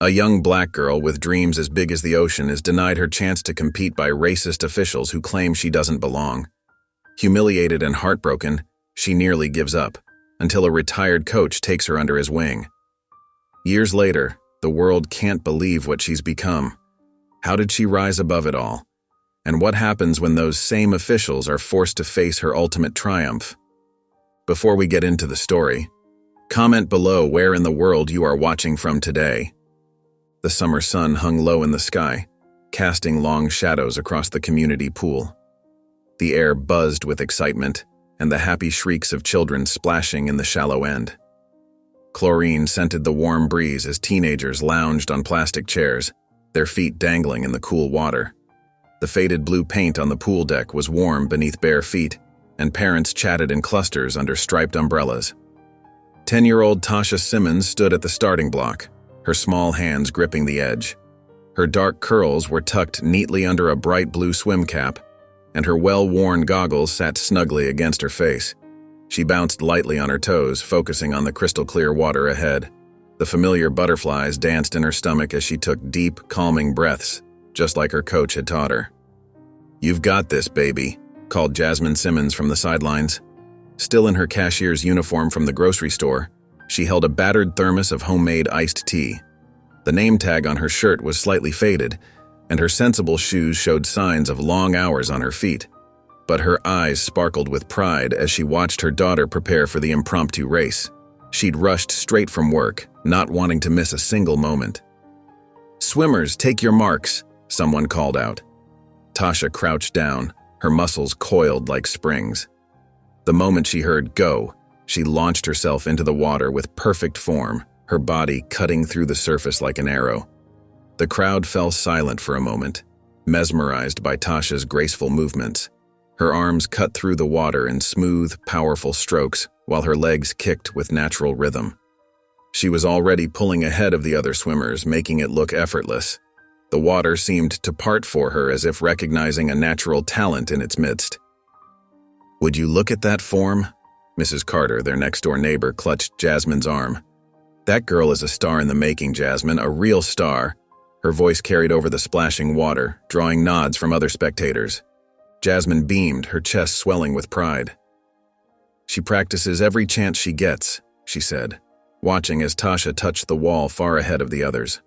A young black girl with dreams as big as the ocean is denied her chance to compete by racist officials who claim she doesn't belong. Humiliated and heartbroken, she nearly gives up, until a retired coach takes her under his wing. Years later, the world can't believe what she's become. How did she rise above it all? And what happens when those same officials are forced to face her ultimate triumph? Before we get into the story, comment below where in the world you are watching from today. The summer sun hung low in the sky, casting long shadows across the community pool. The air buzzed with excitement, and the happy shrieks of children splashing in the shallow end. Chlorine scented the warm breeze as teenagers lounged on plastic chairs, their feet dangling in the cool water. The faded blue paint on the pool deck was warm beneath bare feet, and parents chatted in clusters under striped umbrellas. 10-year-old Tasha Simmons stood at the starting block, her small hands gripping the edge. Her dark curls were tucked neatly under a bright blue swim cap, and her well-worn goggles sat snugly against her face. She bounced lightly on her toes, focusing on the crystal-clear water ahead. The familiar butterflies danced in her stomach as she took deep, calming breaths, just like her coach had taught her. "You've got this, baby," called Jasmine Simmons from the sidelines. Still in her cashier's uniform from the grocery store, she held a battered thermos of homemade iced tea. The name tag on her shirt was slightly faded, and her sensible shoes showed signs of long hours on her feet. But her eyes sparkled with pride as she watched her daughter prepare for the impromptu race. She'd rushed straight from work, not wanting to miss a single moment. "Swimmers, take your marks," someone called out. Tasha crouched down, her muscles coiled like springs. The moment she heard "go," she launched herself into the water with perfect form, her body cutting through the surface like an arrow. The crowd fell silent for a moment, mesmerized by Tasha's graceful movements. Her arms cut through the water in smooth, powerful strokes, while her legs kicked with natural rhythm. She was already pulling ahead of the other swimmers, making it look effortless. The water seemed to part for her as if recognizing a natural talent in its midst. "Would you look at that form?" Mrs. Carter, their next-door neighbor, clutched Jasmine's arm. "That girl is a star in the making, Jasmine, a real star." Her voice carried over the splashing water, drawing nods from other spectators. Jasmine beamed, her chest swelling with pride. "She practices every chance she gets," she said, watching as Tasha touched the wall far ahead of the others.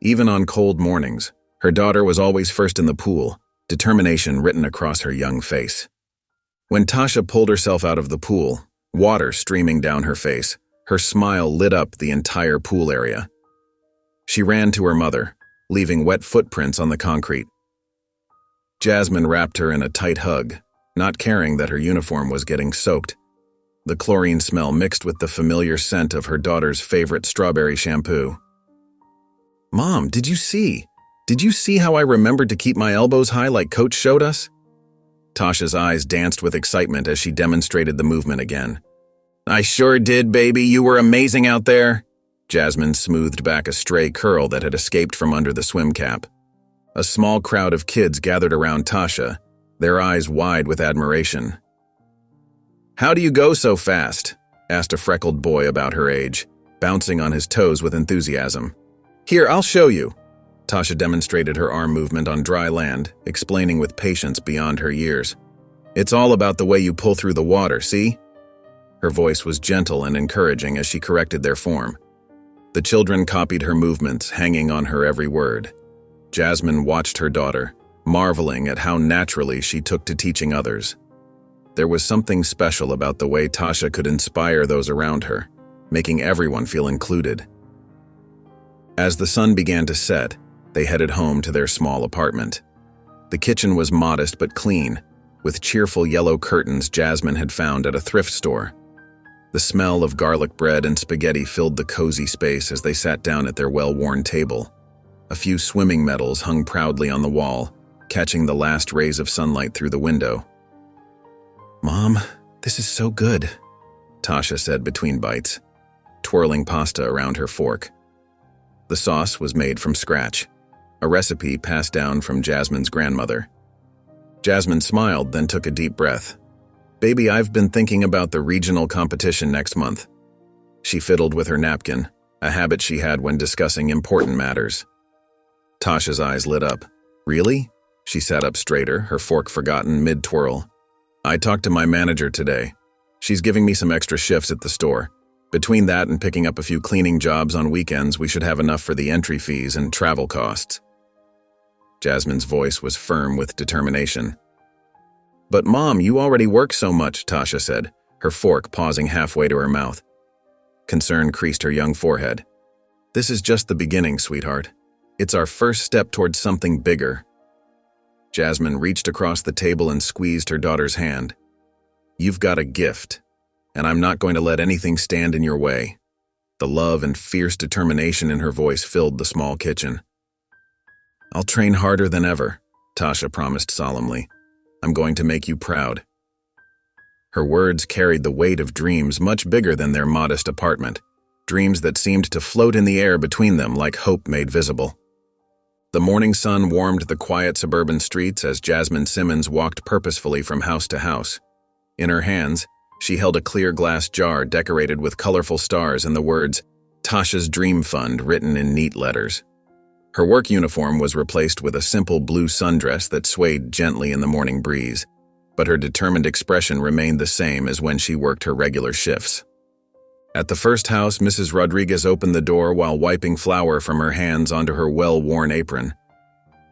Even on cold mornings, her daughter was always first in the pool, determination written across her young face. When Tasha pulled herself out of the pool, water streaming down her face, her smile lit up the entire pool area. She ran to her mother, leaving wet footprints on the concrete. Jasmine wrapped her in a tight hug, not caring that her uniform was getting soaked. The chlorine smell mixed with the familiar scent of her daughter's favorite strawberry shampoo. "Mom, did you see? Did you see how I remembered to keep my elbows high like Coach showed us?" Tasha's eyes danced with excitement as she demonstrated the movement again. "I sure did, baby. You were amazing out there." Jasmine smoothed back a stray curl that had escaped from under the swim cap. A small crowd of kids gathered around Tasha, their eyes wide with admiration. "How do you go so fast?" asked a freckled boy about her age, bouncing on his toes with enthusiasm. "Here, I'll show you." Tasha demonstrated her arm movement on dry land, explaining with patience beyond her years. "It's all about the way you pull through the water, see?" Her voice was gentle and encouraging as she corrected their form. The children copied her movements, hanging on her every word. Jasmine watched her daughter, marveling at how naturally she took to teaching others. There was something special about the way Tasha could inspire those around her, making everyone feel included. As the sun began to set, they headed home to their small apartment. The kitchen was modest but clean, with cheerful yellow curtains Jasmine had found at a thrift store. The smell of garlic bread and spaghetti filled the cozy space as they sat down at their well-worn table. A few swimming medals hung proudly on the wall, catching the last rays of sunlight through the window. "Mom, this is so good," Tasha said between bites, twirling pasta around her fork. The sauce was made from scratch, a recipe passed down from Jasmine's grandmother. Jasmine smiled, then took a deep breath. "Baby, I've been thinking about the regional competition next month." She fiddled with her napkin, a habit she had when discussing important matters. Tasha's eyes lit up. Really? She sat up straighter, her fork forgotten mid-twirl. I talked to my manager today. She's giving me some extra shifts at the store. Between that and picking up a few cleaning jobs on weekends, we should have enough for the entry fees and travel costs. Jasmine's voice was firm with determination. But Mom, you already work so much, Tasha said, her fork pausing halfway to her mouth. Concern creased her young forehead. This is just the beginning, sweetheart. It's our first step towards something bigger. Jasmine reached across the table and squeezed her daughter's hand. You've got a gift, and I'm not going to let anything stand in your way. The love and fierce determination in her voice filled the small kitchen. I'll train harder than ever, Tasha promised solemnly. I'm going to make you proud. Her words carried the weight of dreams much bigger than their modest apartment, dreams that seemed to float in the air between them like hope made visible. The morning sun warmed the quiet suburban streets as Jasmine Simmons walked purposefully from house to house. In her hands, she held a clear glass jar decorated with colorful stars and the words, Tasha's Dream Fund, written in neat letters. Her work uniform was replaced with a simple blue sundress that swayed gently in the morning breeze, but her determined expression remained the same as when she worked her regular shifts. At the first house, Mrs. Rodriguez opened the door while wiping flour from her hands onto her well-worn apron.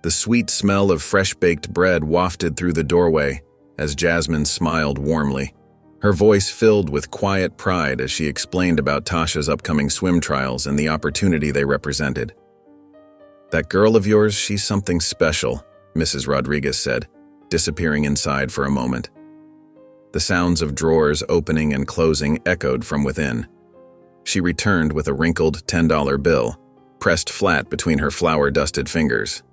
The sweet smell of fresh-baked bread wafted through the doorway as Jasmine smiled warmly. Her voice filled with quiet pride as she explained about Tasha's upcoming swim trials and the opportunity they represented. That girl of yours, she's something special, Mrs. Rodriguez said, disappearing inside for a moment. The sounds of drawers opening and closing echoed from within. She returned with a wrinkled $10 bill, pressed flat between her flour-dusted fingers.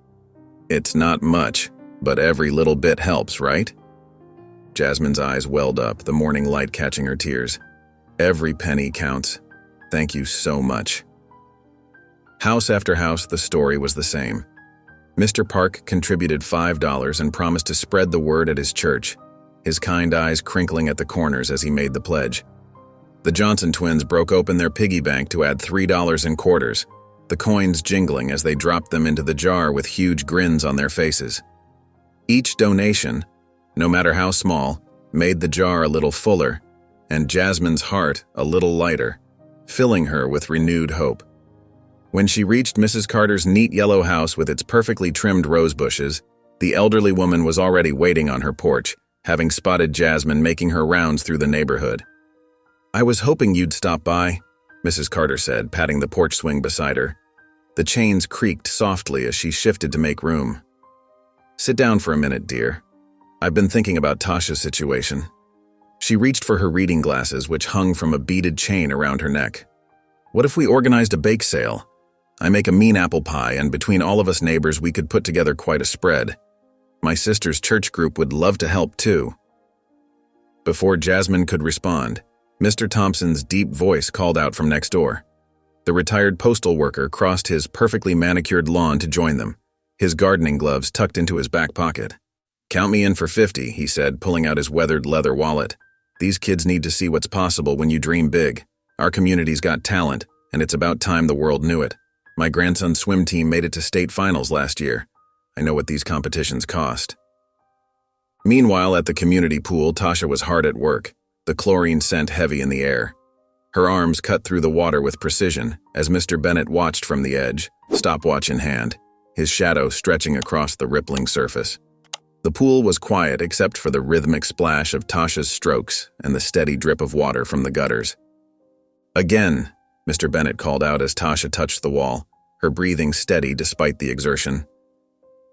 It's not much, but every little bit helps, right? Jasmine's eyes welled up, the morning light catching her tears. Every penny counts. Thank you so much. House after house, the story was the same. Mr. Park contributed $5 and promised to spread the word at his church, his kind eyes crinkling at the corners as he made the pledge. The Johnson twins broke open their piggy bank to add $3 in quarters, the coins jingling as they dropped them into the jar with huge grins on their faces. Each donation, no matter how small, made the jar a little fuller, and Jasmine's heart a little lighter, filling her with renewed hope. When she reached Mrs. Carter's neat yellow house with its perfectly trimmed rose bushes, the elderly woman was already waiting on her porch, having spotted Jasmine making her rounds through the neighborhood. I was hoping you'd stop by, Mrs. Carter said, patting the porch swing beside her. The chains creaked softly as she shifted to make room. Sit down for a minute, dear. I've been thinking about Tasha's situation. She reached for her reading glasses, which hung from a beaded chain around her neck. What if we organized a bake sale? I make a mean apple pie, and between all of us neighbors, we could put together quite a spread. My sister's church group would love to help, too. Before Jasmine could respond, Mr. Thompson's deep voice called out from next door. The retired postal worker crossed his perfectly manicured lawn to join them, his gardening gloves tucked into his back pocket. Count me in for 50, he said, pulling out his weathered leather wallet. These kids need to see what's possible when you dream big. Our community's got talent, and it's about time the world knew it. My grandson's swim team made it to state finals last year. I know what these competitions cost. Meanwhile, at the community pool, Tasha was hard at work, the chlorine scent heavy in the air. Her arms cut through the water with precision as Mr. Bennett watched from the edge, stopwatch in hand, his shadow stretching across the rippling surface. The pool was quiet except for the rhythmic splash of Tasha's strokes and the steady drip of water from the gutters. Again, Mr. Bennett called out as Tasha touched the wall, her breathing steady despite the exertion.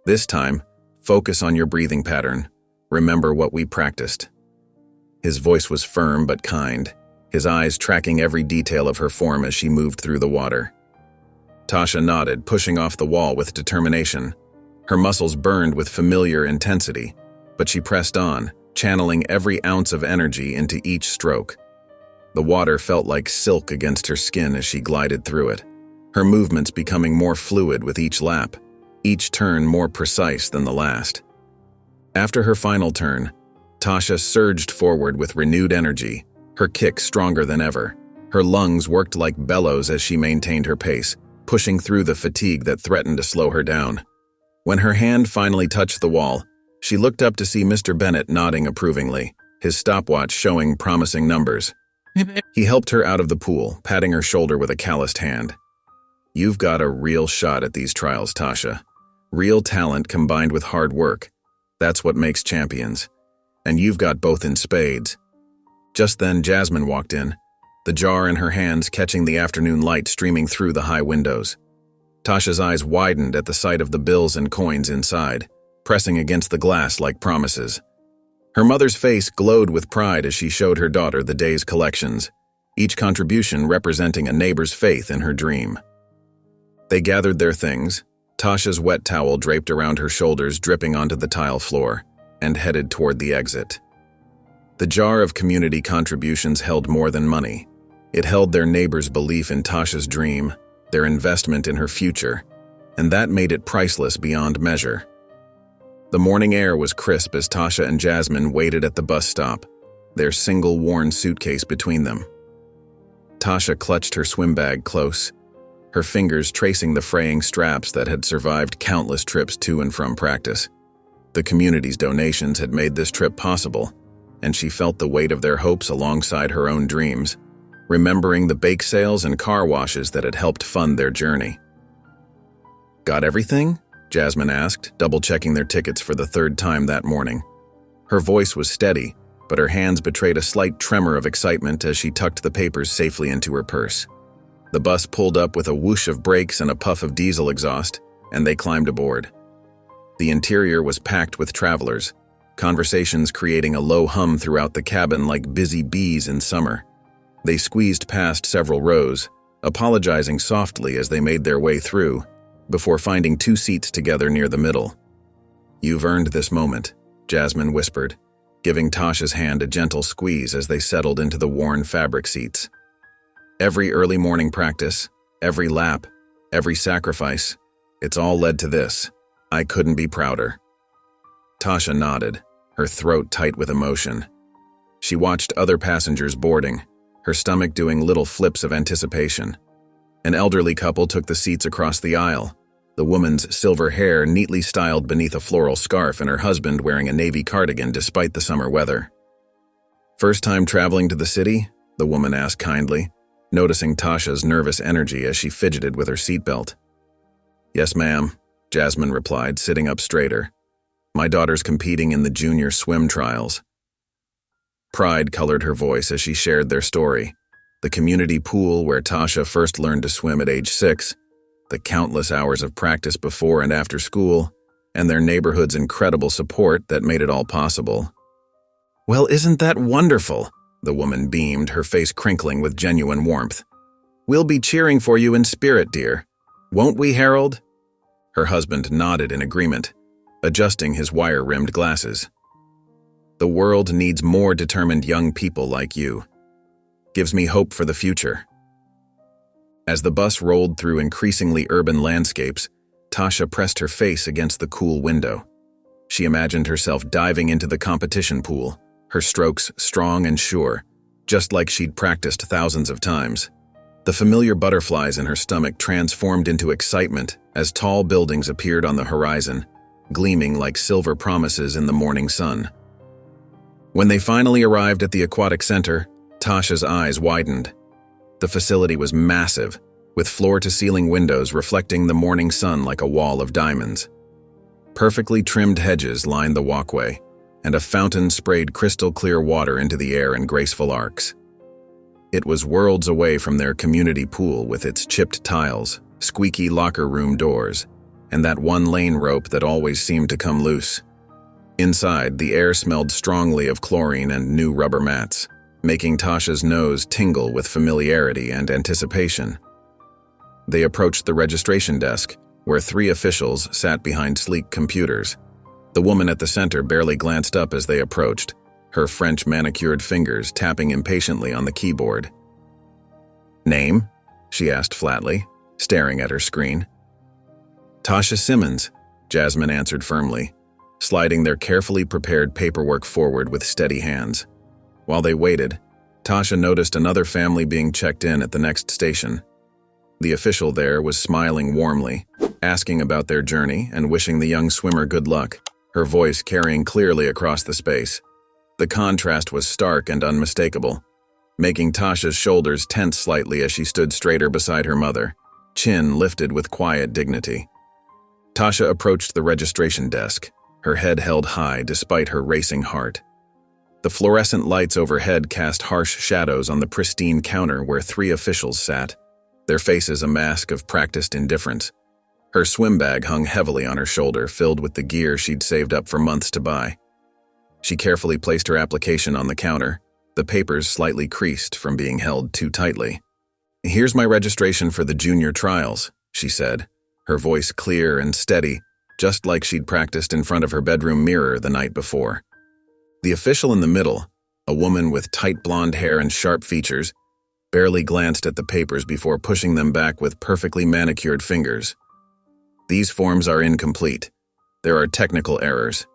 This time, focus on your breathing pattern. Remember what we practiced. His voice was firm but kind, his eyes tracking every detail of her form as she moved through the water. Tasha nodded, pushing off the wall with determination. Her muscles burned with familiar intensity, but she pressed on, channeling every ounce of energy into each stroke. The water felt like silk against her skin as she glided through it, her movements becoming more fluid with each lap, each turn more precise than the last. After her final turn, Tasha surged forward with renewed energy, her kick stronger than ever. Her lungs worked like bellows as she maintained her pace, pushing through the fatigue that threatened to slow her down. When her hand finally touched the wall, she looked up to see Mr. Bennett nodding approvingly, his stopwatch showing promising numbers. He helped her out of the pool, patting her shoulder with a calloused hand. "You've got a real shot at these trials, Tasha. Real talent combined with hard work. That's what makes champions. And you've got both in spades." Just then, Jasmine walked in, the jar in her hands catching the afternoon light streaming through the high windows. Tasha's eyes widened at the sight of the bills and coins inside, pressing against the glass like promises. Her mother's face glowed with pride as she showed her daughter the day's collections, each contribution representing a neighbor's faith in her dream. They gathered their things, Tasha's wet towel draped around her shoulders dripping onto the tile floor, and headed toward the exit. The jar of community contributions held more than money. It held their neighbors' belief in Tasha's dream, their investment in her future, and that made it priceless beyond measure. The morning air was crisp as Tasha and Jasmine waited at the bus stop, their single worn suitcase between them. Tasha clutched her swim bag close, her fingers tracing the fraying straps that had survived countless trips to and from practice. The community's donations had made this trip possible, and she felt the weight of their hopes alongside her own dreams, remembering the bake sales and car washes that had helped fund their journey. "Got everything?" Jasmine asked, double-checking their tickets for the third time that morning. Her voice was steady, but her hands betrayed a slight tremor of excitement as she tucked the papers safely into her purse. The bus pulled up with a whoosh of brakes and a puff of diesel exhaust, and they climbed aboard. The interior was packed with travelers, conversations creating a low hum throughout the cabin like busy bees in summer. They squeezed past several rows, apologizing softly as they made their way through, before finding two seats together near the middle. "You've earned this moment," Jasmine whispered, giving Tasha's hand a gentle squeeze as they settled into the worn fabric seats. "Every early morning practice, every lap, every sacrifice, it's all led to this. I couldn't be prouder." Tasha nodded, her throat tight with emotion. She watched other passengers boarding, her stomach doing little flips of anticipation. An elderly couple took the seats across the aisle, the woman's silver hair neatly styled beneath a floral scarf and her husband wearing a navy cardigan despite the summer weather. "First time traveling to the city?" the woman asked kindly, noticing Tasha's nervous energy as she fidgeted with her seatbelt. "Yes, ma'am," Jasmine replied, sitting up straighter. "My daughter's competing in the junior swim trials." Pride colored her voice as she shared their story. The community pool where Tasha first learned to swim at age 6, the countless hours of practice before and after school, and their neighborhood's incredible support that made it all possible. "Well, isn't that wonderful?" the woman beamed, her face crinkling with genuine warmth. "We'll be cheering for you in spirit, dear. Won't we, Harold?" Her husband nodded in agreement, adjusting his wire-rimmed glasses. "The world needs more determined young people like you. Gives me hope for the future." As the bus rolled through increasingly urban landscapes, Tasha pressed her face against the cool window. She imagined herself diving into the competition pool, her strokes strong and sure, just like she'd practiced thousands of times. The familiar butterflies in her stomach transformed into excitement as tall buildings appeared on the horizon, gleaming like silver promises in the morning sun. When they finally arrived at the aquatic center, Tasha's eyes widened. The facility was massive, with floor-to-ceiling windows reflecting the morning sun like a wall of diamonds. Perfectly trimmed hedges lined the walkway, and a fountain sprayed crystal-clear water into the air in graceful arcs. It was worlds away from their community pool with its chipped tiles, squeaky locker room doors, and that one-lane rope that always seemed to come loose. Inside, the air smelled strongly of chlorine and new rubber mats, making Tasha's nose tingle with familiarity and anticipation. They approached the registration desk, where 3 officials sat behind sleek computers. The woman at the center barely glanced up as they approached, her French manicured fingers tapping impatiently on the keyboard. "Name?" she asked flatly, staring at her screen. "Tasha Simmons," Jasmine answered firmly, sliding their carefully prepared paperwork forward with steady hands. While they waited, Tasha noticed another family being checked in at the next station. The official there was smiling warmly, asking about their journey and wishing the young swimmer good luck, her voice carrying clearly across the space. The contrast was stark and unmistakable, making Tasha's shoulders tense slightly as she stood straighter beside her mother, chin lifted with quiet dignity. Tasha approached the registration desk, her head held high despite her racing heart. The fluorescent lights overhead cast harsh shadows on the pristine counter where 3 officials sat, their faces a mask of practiced indifference. Her swim bag hung heavily on her shoulder, filled with the gear she'd saved up for months to buy. She carefully placed her application on the counter, the papers slightly creased from being held too tightly. "Here's my registration for the junior trials," she said, her voice clear and steady, just like she'd practiced in front of her bedroom mirror the night before. The official in the middle, a woman with tight blonde hair and sharp features, barely glanced at the papers before pushing them back with perfectly manicured fingers. "These forms are incomplete. There are technical errors."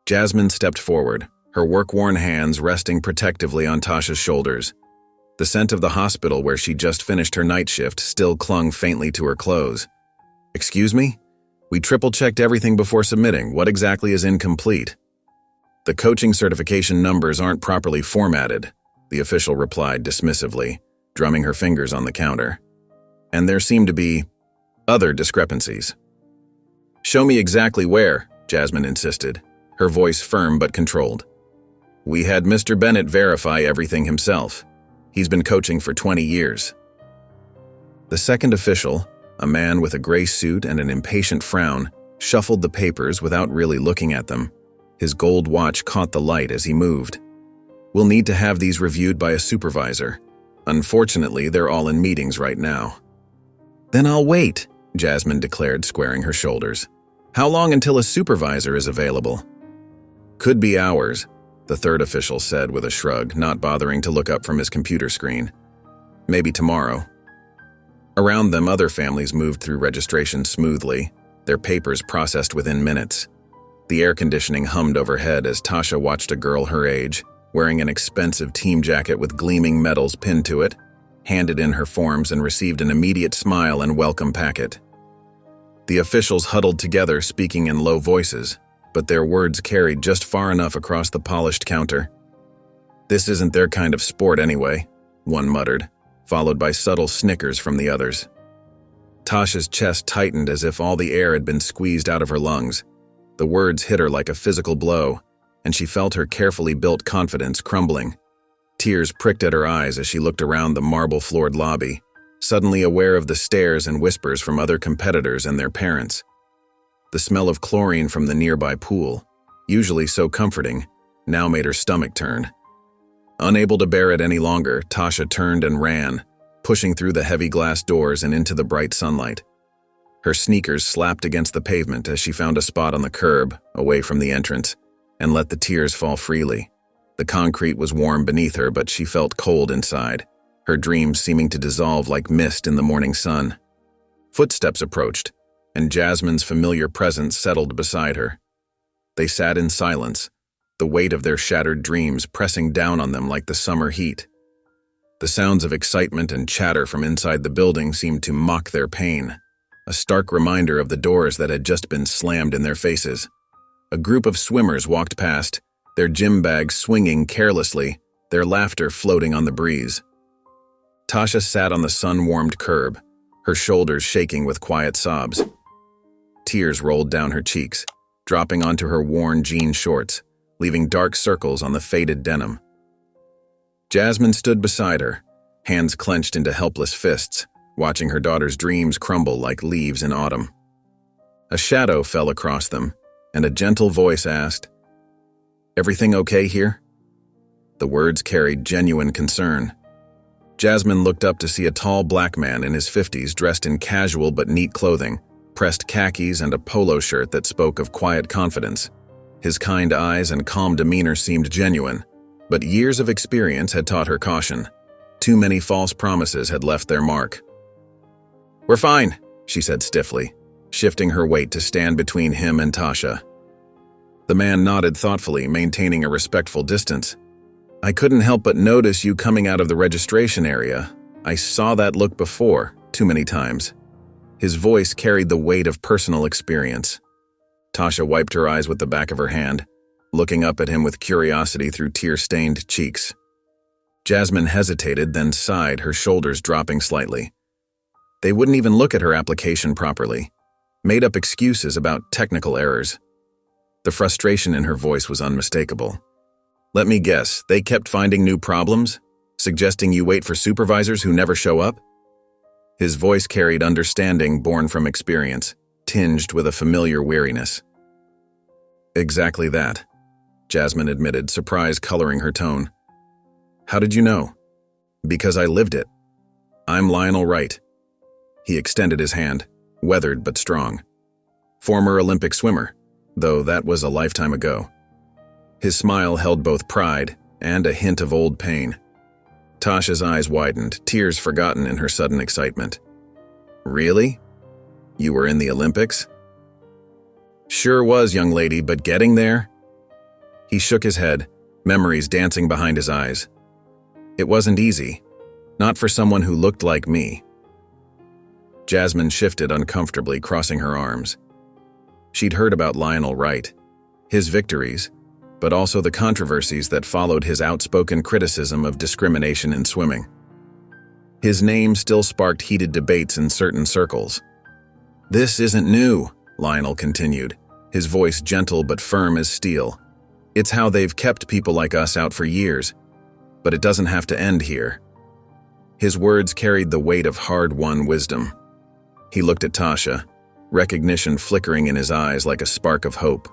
Jasmine stepped forward, her work-worn hands resting protectively on Tasha's shoulders. The scent of the hospital where she'd just finished her night shift still clung faintly to her clothes. "Excuse me? We triple-checked everything before submitting. What exactly is incomplete?" "The coaching certification numbers aren't properly formatted," the official replied dismissively, drumming her fingers on the counter. "And there seem to be other discrepancies." "Show me exactly where," Jasmine insisted, her voice firm but controlled. "We had Mr. Bennett verify everything himself. He's been coaching for 20 years. The second official, a man with a gray suit and an impatient frown, shuffled the papers without really looking at them. His gold watch caught the light as he moved. "We'll need to have these reviewed by a supervisor. Unfortunately, they're all in meetings right now." "Then I'll wait," Jasmine declared, squaring her shoulders. "How long until a supervisor is available?" "Could be hours," the third official said with a shrug, not bothering to look up from his computer screen. "Maybe tomorrow." Around them, other families moved through registration smoothly, their papers processed within minutes. The air conditioning hummed overhead as Tasha watched a girl her age, wearing an expensive team jacket with gleaming medals pinned to it, handed in her forms and received an immediate smile and welcome packet. The officials huddled together, speaking in low voices, but their words carried just far enough across the polished counter. "This isn't their kind of sport anyway," one muttered, followed by subtle snickers from the others. Tasha's chest tightened as if all the air had been squeezed out of her lungs. The words hit her like a physical blow, and she felt her carefully built confidence crumbling. Tears pricked at her eyes as she looked around the marble-floored lobby, suddenly aware of the stares and whispers from other competitors and their parents. The smell of chlorine from the nearby pool, usually so comforting, now made her stomach turn. Unable to bear it any longer, Tasha turned and ran, pushing through the heavy glass doors and into the bright sunlight. Her sneakers slapped against the pavement as she found a spot on the curb, away from the entrance, and let the tears fall freely. The concrete was warm beneath her, but she felt cold inside, her dreams seeming to dissolve like mist in the morning sun. Footsteps approached, and Jasmine's familiar presence settled beside her. They sat in silence, the weight of their shattered dreams pressing down on them like the summer heat. The sounds of excitement and chatter from inside the building seemed to mock their pain, a stark reminder of the doors that had just been slammed in their faces. A group of swimmers walked past, their gym bags swinging carelessly, their laughter floating on the breeze. Tasha sat on the sun-warmed curb, her shoulders shaking with quiet sobs. Tears rolled down her cheeks, dropping onto her worn jean shorts, leaving dark circles on the faded denim. Jasmine stood beside her, hands clenched into helpless fists, watching her daughter's dreams crumble like leaves in autumn. A shadow fell across them, and a gentle voice asked, "Everything okay here?" The words carried genuine concern. Jasmine looked up to see a tall black man in his 50s dressed in casual but neat clothing, pressed khakis and a polo shirt that spoke of quiet confidence. His kind eyes and calm demeanor seemed genuine, but years of experience had taught her caution. Too many false promises had left their mark. "We're fine," she said stiffly, shifting her weight to stand between him and Tasha. The man nodded thoughtfully, maintaining a respectful distance. I couldn't help but notice you coming out of the registration area. I saw that look before, too many times. His voice carried the weight of personal experience. Tasha wiped her eyes with the back of her hand, looking up at him with curiosity through tear-stained cheeks. Jasmine hesitated, then sighed, her shoulders dropping slightly. They wouldn't even look at her application properly, made up excuses about technical errors. The frustration in her voice was unmistakable. Let me guess, they kept finding new problems, suggesting you wait for supervisors who never show up? His voice carried understanding born from experience, tinged with a familiar weariness. Exactly that, Jasmine admitted, surprise coloring her tone. How did you know? Because I lived it. I'm Lionel Wright. He extended his hand, weathered but strong. Former Olympic swimmer, though that was a lifetime ago. His smile held both pride and a hint of old pain. Tasha's eyes widened, tears forgotten in her sudden excitement. Really? You were in the Olympics? Sure was, young lady, but getting there? He shook his head, memories dancing behind his eyes. It wasn't easy, not for someone who looked like me. Jasmine shifted uncomfortably, crossing her arms. She'd heard about Lionel Wright, his victories, but also the controversies that followed his outspoken criticism of discrimination in swimming. His name still sparked heated debates in certain circles. This isn't new, Lionel continued, his voice gentle but firm as steel. It's how they've kept people like us out for years, but it doesn't have to end here. His words carried the weight of hard-won wisdom. He looked at Tasha, recognition flickering in his eyes like a spark of hope.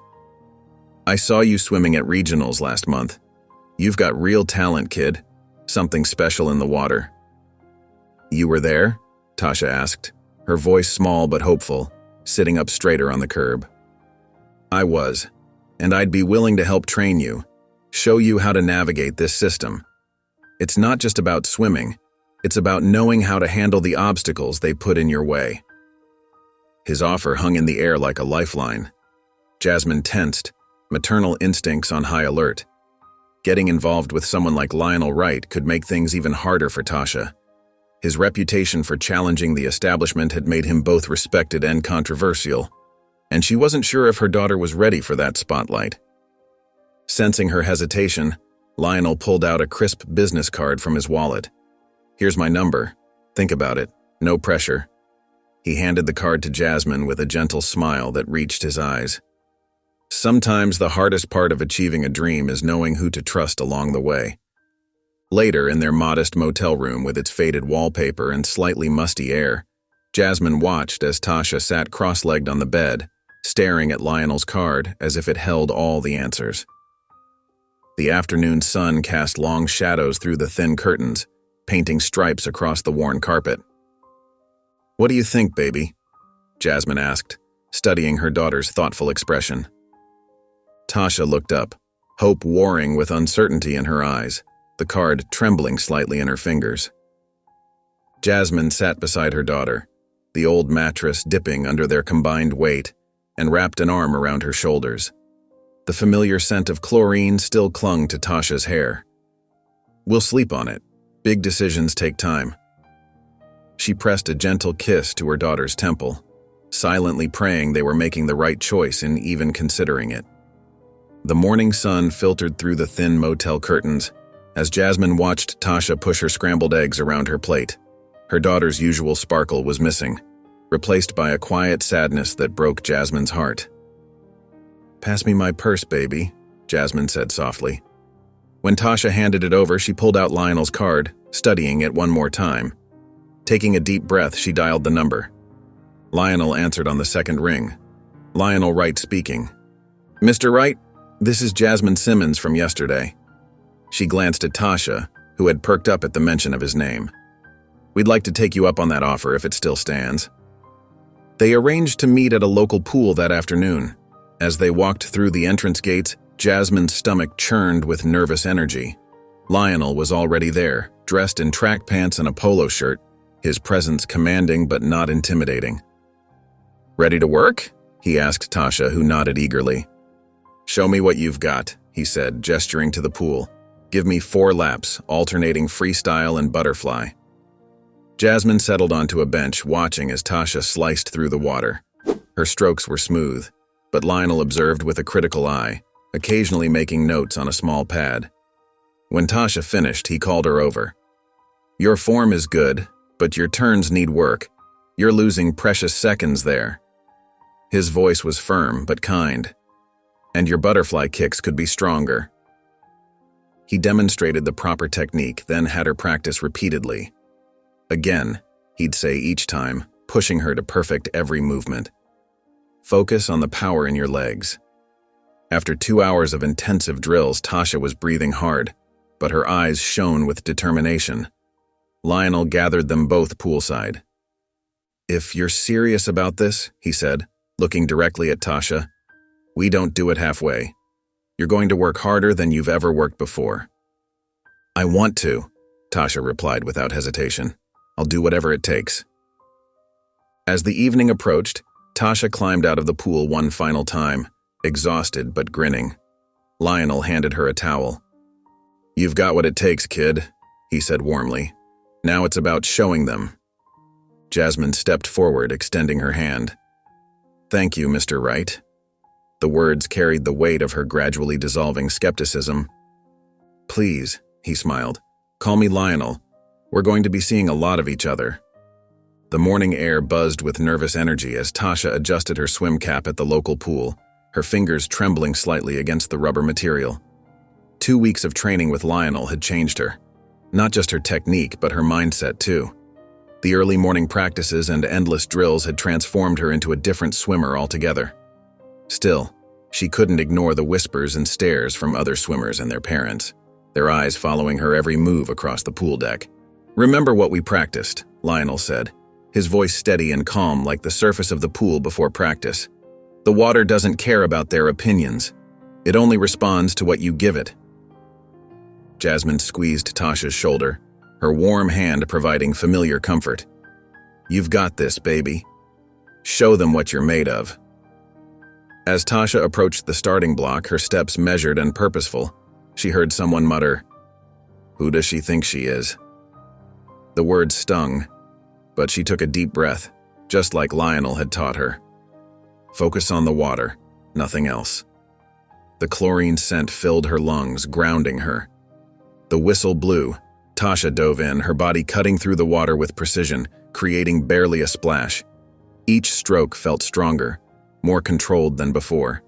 I saw you swimming at regionals last month. You've got real talent, kid. Something special in the water. You were there? Tasha asked, her voice small but hopeful, sitting up straighter on the curb. I was, and I'd be willing to help train you, show you how to navigate this system. It's not just about swimming, it's about knowing how to handle the obstacles they put in your way. His offer hung in the air like a lifeline. Jasmine tensed, maternal instincts on high alert. Getting involved with someone like Lionel Wright could make things even harder for Tasha. His reputation for challenging the establishment had made him both respected and controversial, and she wasn't sure if her daughter was ready for that spotlight. Sensing her hesitation, Lionel pulled out a crisp business card from his wallet. Here's my number. Think about it. No pressure. He handed the card to Jasmine with a gentle smile that reached his eyes. Sometimes the hardest part of achieving a dream is knowing who to trust along the way. Later, in their modest motel room with its faded wallpaper and slightly musty air, Jasmine watched as Tasha sat cross-legged on the bed, staring at Lionel's card as if it held all the answers. The afternoon sun cast long shadows through the thin curtains, painting stripes across the worn carpet. What do you think, baby? Jasmine asked, studying her daughter's thoughtful expression. Tasha looked up, hope warring with uncertainty in her eyes, the card trembling slightly in her fingers. Jasmine sat beside her daughter, the old mattress dipping under their combined weight, and wrapped an arm around her shoulders. The familiar scent of chlorine still clung to Tasha's hair. We'll sleep on it. Big decisions take time. She pressed a gentle kiss to her daughter's temple, silently praying they were making the right choice in even considering it. The morning sun filtered through the thin motel curtains as Jasmine watched Tasha push her scrambled eggs around her plate. Her daughter's usual sparkle was missing, replaced by a quiet sadness that broke Jasmine's heart. Pass me my purse, baby, Jasmine said softly. When Tasha handed it over, she pulled out Lionel's card, studying it one more time. Taking a deep breath, she dialed the number. Lionel answered on the second ring. Lionel Wright speaking. Mr. Wright, this is Jasmine Simmons from yesterday. She glanced at Tasha, who had perked up at the mention of his name. We'd like to take you up on that offer if it still stands. They arranged to meet at a local pool that afternoon. As they walked through the entrance gates, Jasmine's stomach churned with nervous energy. Lionel was already there, dressed in track pants and a polo shirt, his presence commanding but not intimidating. Ready to work? He asked Tasha, who nodded eagerly. Show me what you've got, he said, gesturing to the pool. Give me 4 laps, alternating freestyle and butterfly. Jasmine settled onto a bench, watching as Tasha sliced through the water. Her strokes were smooth, but Lionel observed with a critical eye, occasionally making notes on a small pad. When Tasha finished, he called her over. "Your form is good, but your turns need work. You're losing precious seconds there." His voice was firm but kind. "And your butterfly kicks could be stronger." He demonstrated the proper technique, then had her practice repeatedly. Again, he'd say each time, pushing her to perfect every movement. "Focus on the power in your legs." After 2 hours of intensive drills, Tasha was breathing hard, but her eyes shone with determination. Lionel gathered them both poolside. "If you're serious about this," he said, looking directly at Tasha, "we don't do it halfway. You're going to work harder than you've ever worked before." "I want to," Tasha replied without hesitation. "I'll do whatever it takes." As the evening approached, Tasha climbed out of the pool one final time, exhausted but grinning. Lionel handed her a towel. "You've got what it takes, kid," he said warmly. "Now it's about showing them." Jasmine stepped forward, extending her hand. "Thank you, Mr. Wright." The words carried the weight of her gradually dissolving skepticism. "Please," he smiled, "call me Lionel. We're going to be seeing a lot of each other." The morning air buzzed with nervous energy as Tasha adjusted her swim cap at the local pool, her fingers trembling slightly against the rubber material. 2 weeks of training with Lionel had changed her. Not just her technique, but her mindset too. The early morning practices and endless drills had transformed her into a different swimmer altogether. Still, she couldn't ignore the whispers and stares from other swimmers and their parents, their eyes following her every move across the pool deck. "Remember what we practiced," Lionel said, his voice steady and calm like the surface of the pool before practice. "The water doesn't care about their opinions. It only responds to what you give it." Jasmine squeezed Tasha's shoulder, her warm hand providing familiar comfort. "You've got this, baby. Show them what you're made of." As Tasha approached the starting block, her steps measured and purposeful, she heard someone mutter, "Who does she think she is?" The words stung, but she took a deep breath, just like Lionel had taught her. Focus on the water, nothing else. The chlorine scent filled her lungs, grounding her. The whistle blew. Tasha dove in, her body cutting through the water with precision, creating barely a splash. Each stroke felt stronger, more controlled than before.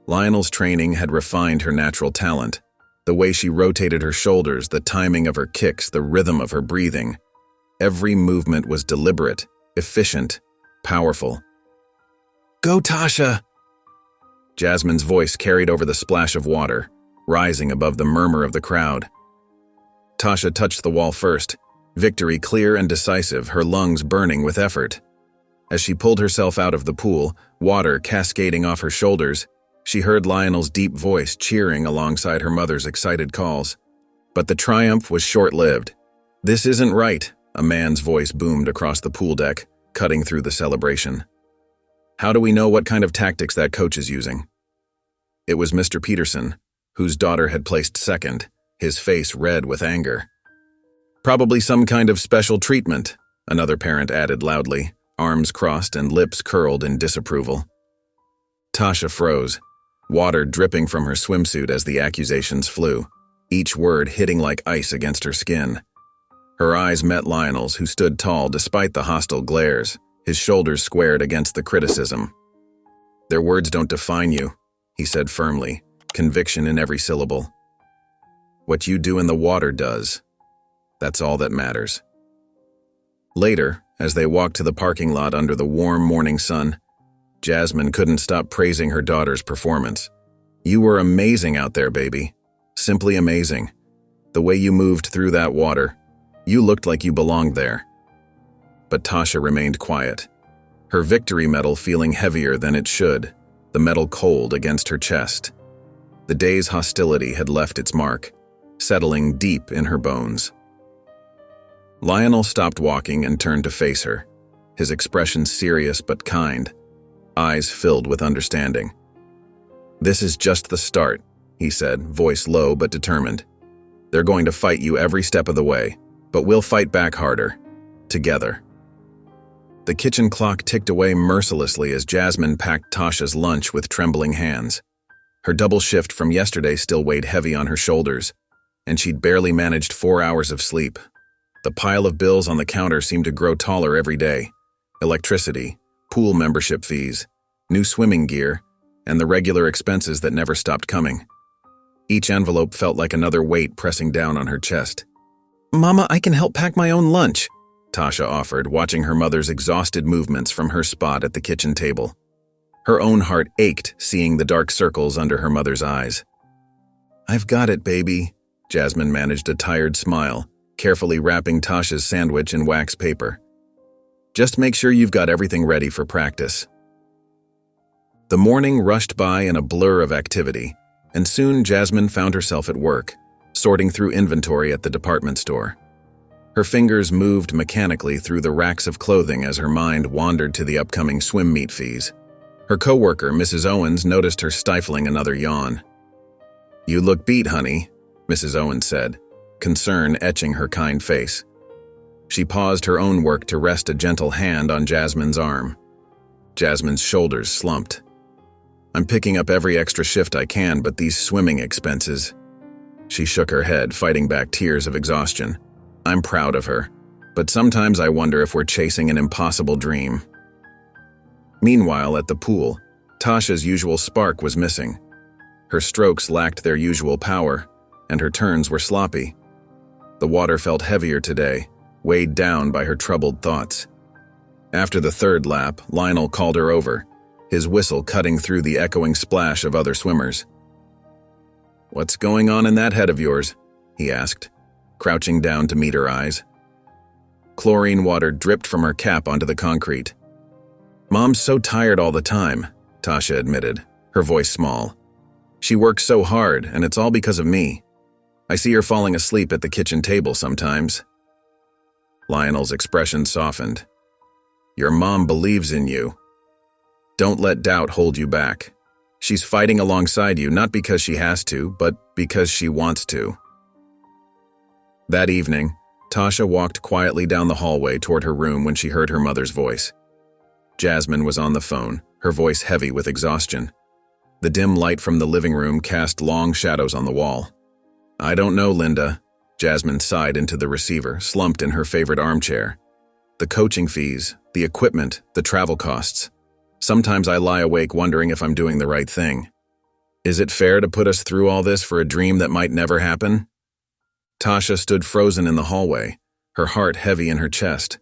Lionel's training had refined her natural talent. The way she rotated her shoulders, the timing of her kicks, the rhythm of her breathing. Every movement was deliberate, efficient, powerful. "Go, Tasha!" Jasmine's voice carried over the splash of water, rising above the murmur of the crowd. Tasha touched the wall first, victory clear and decisive, her lungs burning with effort. As she pulled herself out of the pool, water cascading off her shoulders, she heard Lionel's deep voice cheering alongside her mother's excited calls. But the triumph was short-lived. "This isn't right," a man's voice boomed across the pool deck, cutting through the celebration. "How do we know what kind of tactics that coach is using?" It was Mr. Peterson, whose daughter had placed second, his face red with anger. "Probably some kind of special treatment," another parent added loudly, arms crossed and lips curled in disapproval. Tasha froze, water dripping from her swimsuit as the accusations flew, each word hitting like ice against her skin. Her eyes met Lionel's, who stood tall despite the hostile glares, his shoulders squared against the criticism. "Their words don't define you," he said firmly, conviction in every syllable. "What you do in the water does. That's all that matters." Later, as they walked to the parking lot under the warm morning sun, Jasmine couldn't stop praising her daughter's performance. "You were amazing out there, baby. Simply amazing. The way you moved through that water, you looked like you belonged there." But Tasha remained quiet, her victory medal feeling heavier than it should, the metal cold against her chest. The day's hostility had left its mark, settling deep in her bones. Lionel stopped walking and turned to face her, his expression serious but kind, eyes filled with understanding. "This is just the start," he said, voice low but determined. They're going to fight you every step of the way, but we'll fight back harder. Together. The kitchen clock ticked away mercilessly as Jasmine packed Tasha's lunch with trembling hands. Her double shift from yesterday still weighed heavy on her shoulders, and she'd barely managed 4 hours of sleep. The pile of bills on the counter seemed to grow taller every day. Electricity, pool membership fees, new swimming gear, and the regular expenses that never stopped coming. Each envelope felt like another weight pressing down on her chest. "Mama, I can help pack my own lunch," Tasha offered, watching her mother's exhausted movements from her spot at the kitchen table. Her own heart ached seeing the dark circles under her mother's eyes. "I've got it, baby," Jasmine managed a tired smile, carefully wrapping Tasha's sandwich in wax paper. "Just make sure you've got everything ready for practice." The morning rushed by in a blur of activity, and soon Jasmine found herself at work, sorting through inventory at the department store. Her fingers moved mechanically through the racks of clothing as her mind wandered to the upcoming swim meet fees. Her coworker, Mrs. Owens, noticed her stifling another yawn. "You look beat, honey," Mrs. Owens said, concern etching her kind face. She paused her own work to rest a gentle hand on Jasmine's arm. Jasmine's shoulders slumped. "I'm picking up every extra shift I can, but these swimming expenses..." She shook her head, fighting back tears of exhaustion. "I'm proud of her, but sometimes I wonder if we're chasing an impossible dream." Meanwhile, at the pool, Tasha's usual spark was missing. Her strokes lacked their usual power, and her turns were sloppy. The water felt heavier today, weighed down by her troubled thoughts. After the third lap, Lionel called her over, his whistle cutting through the echoing splash of other swimmers. "What's going on in that head of yours?" he asked, crouching down to meet her eyes. Chlorine water dripped from her cap onto the concrete. "Mom's so tired all the time," Tasha admitted, her voice small. "She works so hard, and it's all because of me. I see her falling asleep at the kitchen table sometimes." Lionel's expression softened. "Your mom believes in you. Don't let doubt hold you back. She's fighting alongside you not because she has to, but because she wants to." That evening, Tasha walked quietly down the hallway toward her room when she heard her mother's voice. Jasmine was on the phone, her voice heavy with exhaustion. The dim light from the living room cast long shadows on the wall. "I don't know, Linda," Jasmine sighed into the receiver, slumped in her favorite armchair. "The coaching fees, the equipment, the travel costs. Sometimes I lie awake wondering if I'm doing the right thing. Is it fair to put us through all this for a dream that might never happen?" Tasha stood frozen in the hallway, her heart heavy in her chest.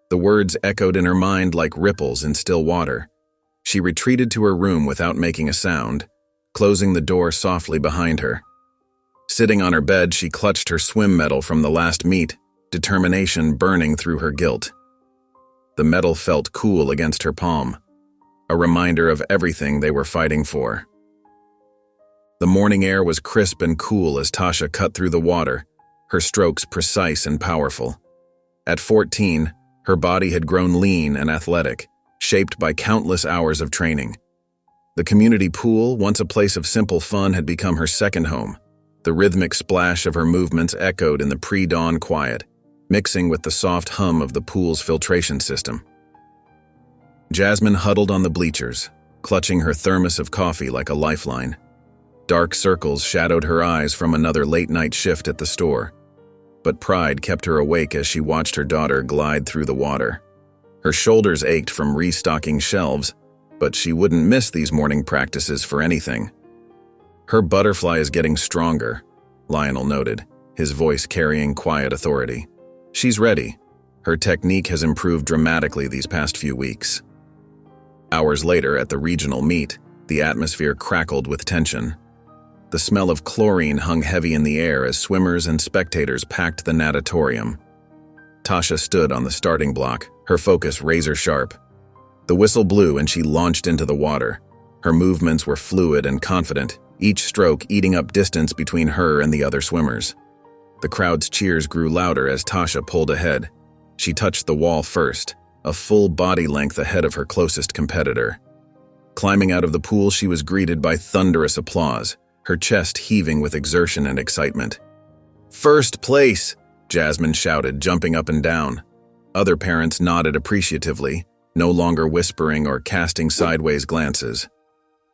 The words echoed in her mind like ripples in still water. She retreated to her room without making a sound, closing the door softly behind her. Sitting on her bed, she clutched her swim medal from the last meet, determination burning through her guilt. The medal felt cool against her palm, a reminder of everything they were fighting for. The morning air was crisp and cool as Tasha cut through the water, her strokes precise and powerful. At 14, her body had grown lean and athletic, shaped by countless hours of training. The community pool, once a place of simple fun, had become her second home. The rhythmic splash of her movements echoed in the pre-dawn quiet, mixing with the soft hum of the pool's filtration system. Jasmine huddled on the bleachers, clutching her thermos of coffee like a lifeline. Dark circles shadowed her eyes from another late-night shift at the store, but pride kept her awake as she watched her daughter glide through the water. Her shoulders ached from restocking shelves, but she wouldn't miss these morning practices for anything. "Her butterfly is getting stronger," Lionel noted, his voice carrying quiet authority. "She's ready. Her technique has improved dramatically these past few weeks." Hours later, at the regional meet, the atmosphere crackled with tension. The smell of chlorine hung heavy in the air as swimmers and spectators packed the natatorium. Tasha stood on the starting block, her focus razor-sharp. The whistle blew and she launched into the water. Her movements were fluid and confident, each stroke eating up distance between her and the other swimmers. The crowd's cheers grew louder as Tasha pulled ahead. She touched the wall first, a full body length ahead of her closest competitor. Climbing out of the pool, she was greeted by thunderous applause, her chest heaving with exertion and excitement. "First place!" Jasmine shouted, jumping up and down. Other parents nodded appreciatively, no longer whispering or casting sideways glances.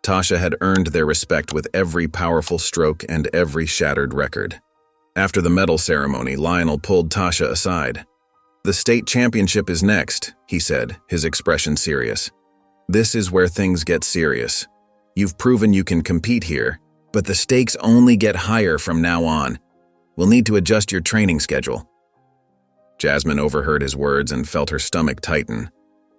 Tasha had earned their respect with every powerful stroke and every shattered record. After the medal ceremony, Lionel pulled Tasha aside. "The state championship is next," he said, his expression serious. "This is where things get serious. You've proven you can compete here, but the stakes only get higher from now on. We'll need to adjust your training schedule." Jasmine overheard his words and felt her stomach tighten.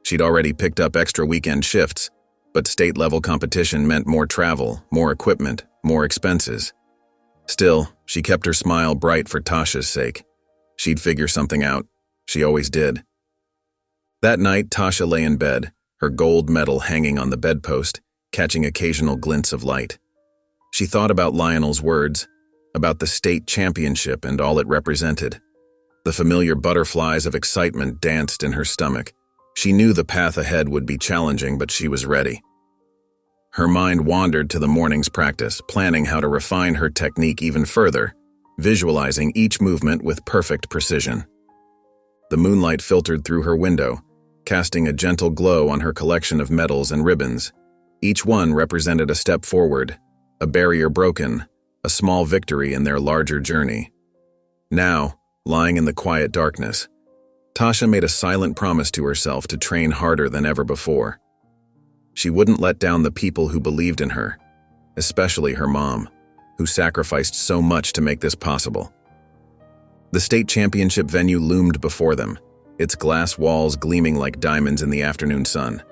She'd already picked up extra weekend shifts, but state-level competition meant more travel, more equipment, more expenses. Still, she kept her smile bright for Tasha's sake. She'd figure something out. She always did. That night, Tasha lay in bed, her gold medal hanging on the bedpost, catching occasional glints of light. She thought about Lionel's words, about the state championship and all it represented. The familiar butterflies of excitement danced in her stomach. She knew the path ahead would be challenging, but she was ready. Her mind wandered to the morning's practice, planning how to refine her technique even further, visualizing each movement with perfect precision. The moonlight filtered through her window, casting a gentle glow on her collection of medals and ribbons. Each one represented a step forward, a barrier broken, a small victory in their larger journey. Now, lying in the quiet darkness, Tasha made a silent promise to herself to train harder than ever before. She wouldn't let down the people who believed in her, especially her mom, who sacrificed so much to make this possible. The state championship venue loomed before them, its glass walls gleaming like diamonds in the afternoon sun.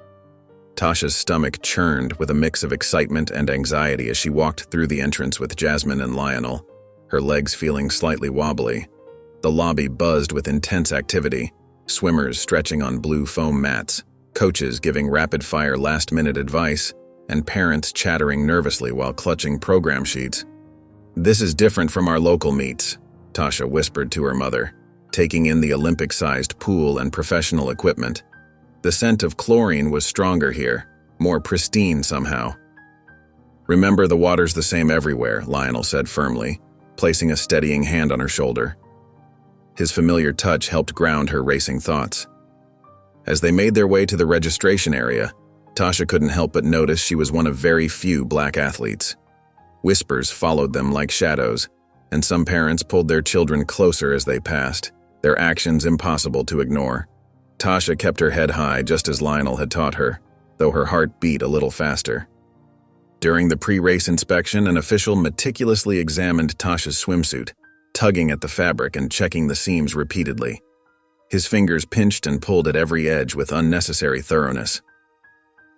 Tasha's stomach churned with a mix of excitement and anxiety as she walked through the entrance with Jasmine and Lionel, her legs feeling slightly wobbly. The lobby buzzed with intense activity, swimmers stretching on blue foam mats, coaches giving rapid-fire last-minute advice, and parents chattering nervously while clutching program sheets. "This is different from our local meets," Tasha whispered to her mother, taking in the Olympic-sized pool and professional equipment. The scent of chlorine was stronger here, more pristine somehow. "Remember, the water's the same everywhere," Lionel said firmly, placing a steadying hand on her shoulder. His familiar touch helped ground her racing thoughts. As they made their way to the registration area, Tasha couldn't help but notice she was one of very few black athletes. Whispers followed them like shadows, and some parents pulled their children closer as they passed, their actions impossible to ignore. Tasha kept her head high just as Lionel had taught her, though her heart beat a little faster. During the pre-race inspection, an official meticulously examined Tasha's swimsuit, tugging at the fabric and checking the seams repeatedly. His fingers pinched and pulled at every edge with unnecessary thoroughness.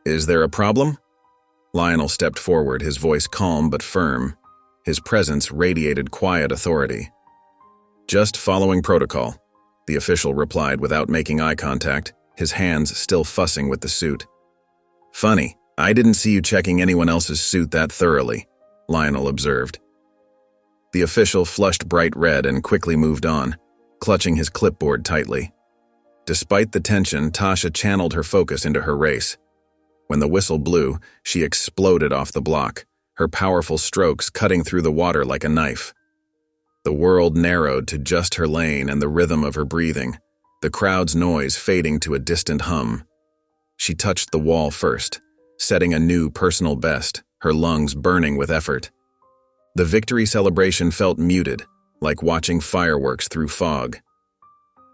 "Is there a problem?" Lionel stepped forward, his voice calm but firm. His presence radiated quiet authority. "Just following protocol," the official replied without making eye contact, his hands still fussing with the suit. "Funny, I didn't see you checking anyone else's suit that thoroughly," Lionel observed. The official flushed bright red and quickly moved on, clutching his clipboard tightly. Despite the tension, Tasha channeled her focus into her race. When the whistle blew, she exploded off the block, her powerful strokes cutting through the water like a knife. The world narrowed to just her lane and the rhythm of her breathing, the crowd's noise fading to a distant hum. She touched the wall first, setting a new personal best, her lungs burning with effort. The victory celebration felt muted, like watching fireworks through fog.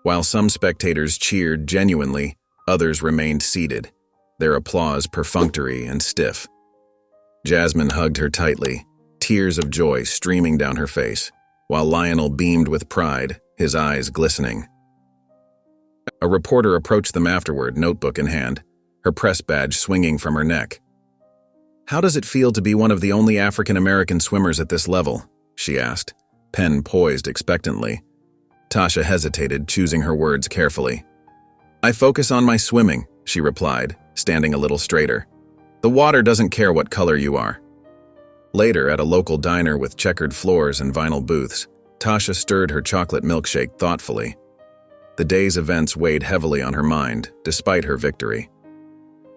While some spectators cheered genuinely, others remained seated, their applause perfunctory and stiff. Jasmine hugged her tightly, tears of joy streaming down her face, while Lionel beamed with pride, his eyes glistening. A reporter approached them afterward, notebook in hand, her press badge swinging from her neck. "How does it feel to be one of the only African-American swimmers at this level?" she asked, pen poised expectantly. Tasha hesitated, choosing her words carefully. "I focus on my swimming," she replied, standing a little straighter. "The water doesn't care what color you are." Later, at a local diner with checkered floors and vinyl booths, Tasha stirred her chocolate milkshake thoughtfully. The day's events weighed heavily on her mind, despite her victory.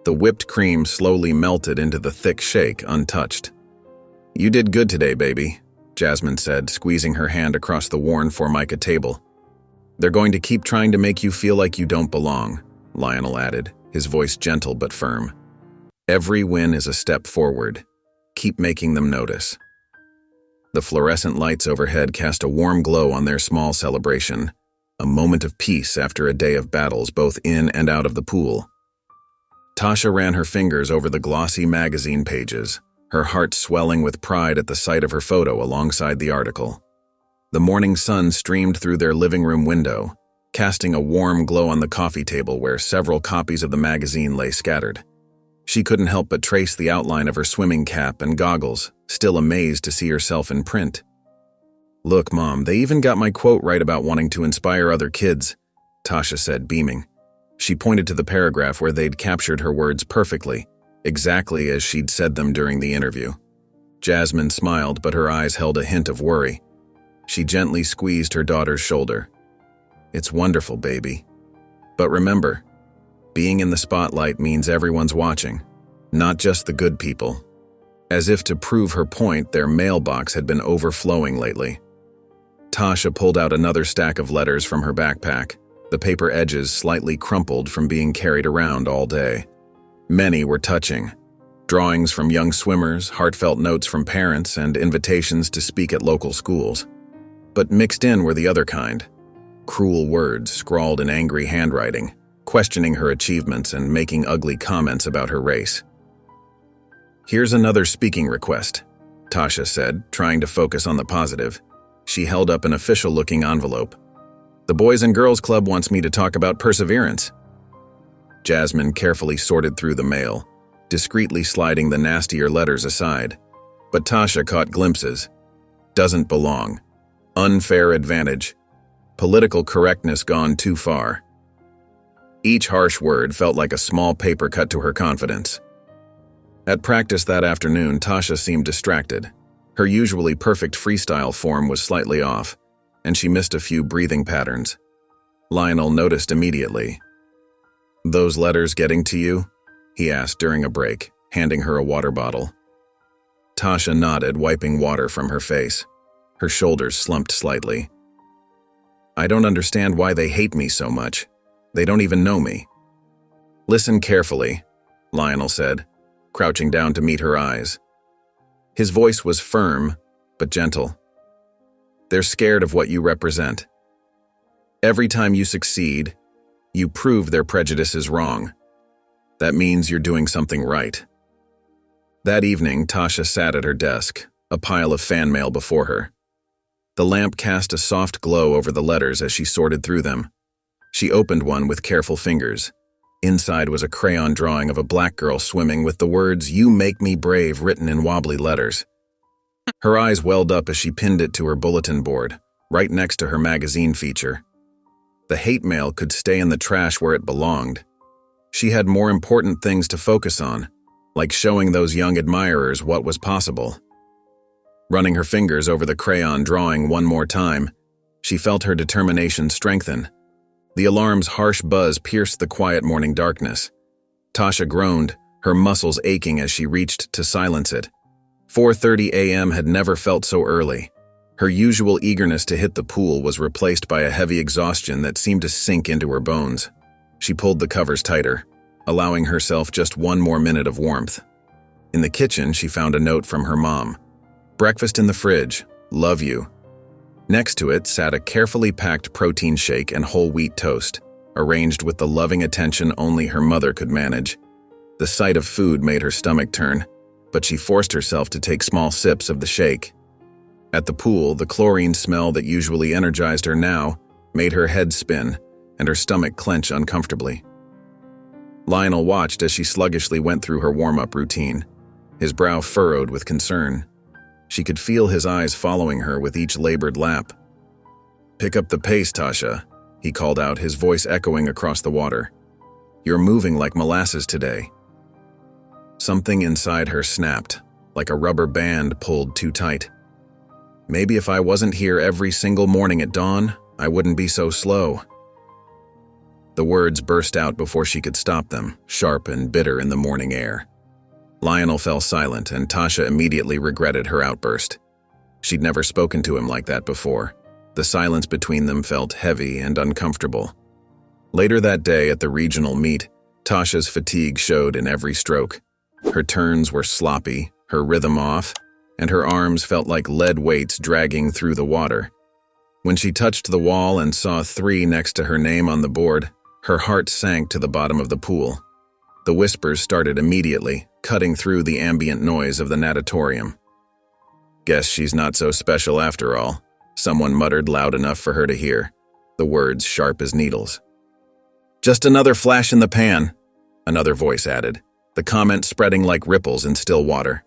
The whipped cream slowly melted into the thick shake, untouched. "You did good today, baby," Jasmine said, squeezing her hand across the worn Formica table. They're going to keep trying to make you feel like you don't belong, Lionel added, his voice gentle but firm. Every win is a step forward. Keep making them notice. The fluorescent lights overhead cast a warm glow on their small celebration, a moment of peace after a day of battles both in and out of the pool. Tasha ran her fingers over the glossy magazine pages, her heart swelling with pride at the sight of her photo alongside the article. The morning sun streamed through their living room window, casting a warm glow on the coffee table where several copies of the magazine lay scattered. She couldn't help but trace the outline of her swimming cap and goggles, still amazed to see herself in print. Look, Mom, they even got my quote right about wanting to inspire other kids, Tasha said, beaming. She pointed to the paragraph where they'd captured her words perfectly, exactly as she'd said them during the interview. Jasmine smiled, but her eyes held a hint of worry. She gently squeezed her daughter's shoulder. It's wonderful, baby. But remember, being in the spotlight means everyone's watching, not just the good people. As if to prove her point, their mailbox had been overflowing lately. Tasha pulled out another stack of letters from her backpack, the paper edges slightly crumpled from being carried around all day. Many were touching. Drawings from young swimmers, heartfelt notes from parents, and invitations to speak at local schools. But mixed in were the other kind. Cruel words scrawled in angry handwriting, questioning her achievements and making ugly comments about her race. Here's another speaking request, Tasha said, trying to focus on the positive. She held up an official-looking envelope. The Boys and Girls Club wants me to talk about perseverance. Jasmine carefully sorted through the mail, discreetly sliding the nastier letters aside. But Tasha caught glimpses. Doesn't belong. Unfair advantage. Political correctness gone too far. Each harsh word felt like a small paper cut to her confidence. At practice that afternoon, Tasha seemed distracted. Her usually perfect freestyle form was slightly off, and she missed a few breathing patterns. Lionel noticed immediately. "Those letters getting to you?" he asked during a break, handing her a water bottle. Tasha nodded, wiping water from her face. Her shoulders slumped slightly. "I don't understand why they hate me so much. They don't even know me." "Listen carefully," Lionel said, crouching down to meet her eyes. His voice was firm, but gentle. "They're scared of what you represent. Every time you succeed, you prove their prejudice is wrong. That means you're doing something right." That evening, Tasha sat at her desk, a pile of fan mail before her. The lamp cast a soft glow over the letters as she sorted through them. She opened one with careful fingers. Inside was a crayon drawing of a black girl swimming with the words, "You make me brave," written in wobbly letters. Her eyes welled up as she pinned it to her bulletin board, right next to her magazine feature. The hate mail could stay in the trash where it belonged. She had more important things to focus on, like showing those young admirers what was possible. Running her fingers over the crayon drawing one more time, she felt her determination strengthen. The alarm's harsh buzz pierced the quiet morning darkness. Tasha groaned, her muscles aching as she reached to silence it. 4:30 a.m. had never felt so early. Her usual eagerness to hit the pool was replaced by a heavy exhaustion that seemed to sink into her bones. She pulled the covers tighter, allowing herself just one more minute of warmth. In the kitchen, she found a note from her mom. "Breakfast in the fridge. Love you." Next to it sat a carefully packed protein shake and whole wheat toast, arranged with the loving attention only her mother could manage. The sight of food made her stomach turn, but she forced herself to take small sips of the shake. At the pool, the chlorine smell that usually energized her now made her head spin and her stomach clench uncomfortably. Lionel watched as she sluggishly went through her warm-up routine, his brow furrowed with concern. She could feel his eyes following her with each labored lap. "Pick up the pace, Tasha," he called out, his voice echoing across the water. "You're moving like molasses today." Something inside her snapped, like a rubber band pulled too tight. "Maybe if I wasn't here every single morning at dawn, I wouldn't be so slow." The words burst out before she could stop them, sharp and bitter in the morning air. Lionel fell silent, and Tasha immediately regretted her outburst. She'd never spoken to him like that before. The silence between them felt heavy and uncomfortable. Later that day at the regional meet, Tasha's fatigue showed in every stroke. Her turns were sloppy, her rhythm off, and her arms felt like lead weights dragging through the water. When she touched the wall and saw 3 next to her name on the board, her heart sank to the bottom of the pool. The whispers started immediately, cutting through the ambient noise of the natatorium. "Guess she's not so special after all," someone muttered loud enough for her to hear, the words sharp as needles. "Just another flash in the pan," another voice added, the comment spreading like ripples in still water.